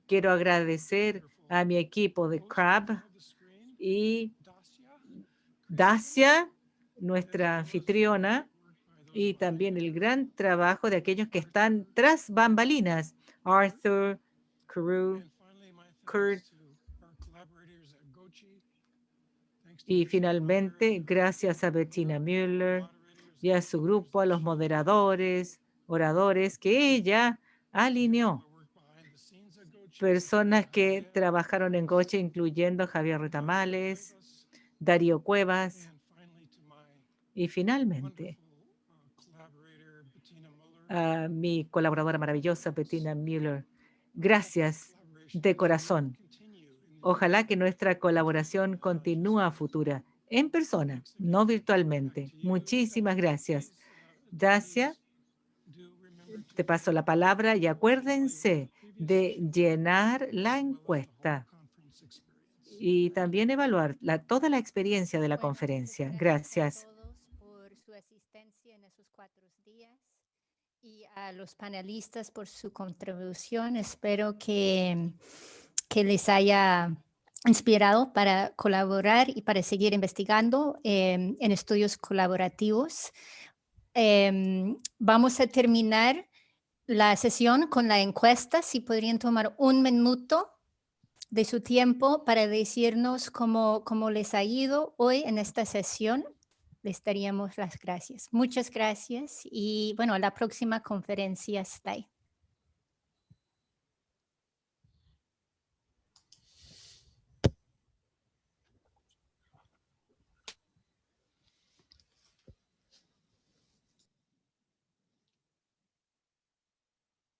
quiero agradecer a mi equipo de CRAB y Dacia, nuestra anfitriona, y también el gran trabajo de aquellos que están tras bambalinas, Arthur, Kuru, Kurt, y finalmente, gracias a Bettina Müller y a su grupo, a los moderadores, oradores, que ella alineó. Personas que trabajaron en Goche, incluyendo Javier Retamales, Darío Cuevas, y finalmente a mi colaboradora maravillosa, Bettina Müller. Gracias de corazón. Ojalá que nuestra colaboración continúe a futura, en persona, no virtualmente. Muchísimas gracias. Dacia, te paso la palabra y acuérdense de llenar la encuesta y también evaluar toda la experiencia de la Bueno, conferencia. muchas Gracias. a todos por su asistencia en esos 4 días y a los panelistas por su contribución. Espero que les haya inspirado para colaborar y para seguir investigando en estudios colaborativos. Vamos a terminar la sesión con la encuesta. Si podrían tomar un minuto de su tiempo para decirnos cómo les ha ido hoy en esta sesión, les daríamos las gracias. Muchas gracias y bueno, a la próxima conferencia. Stay.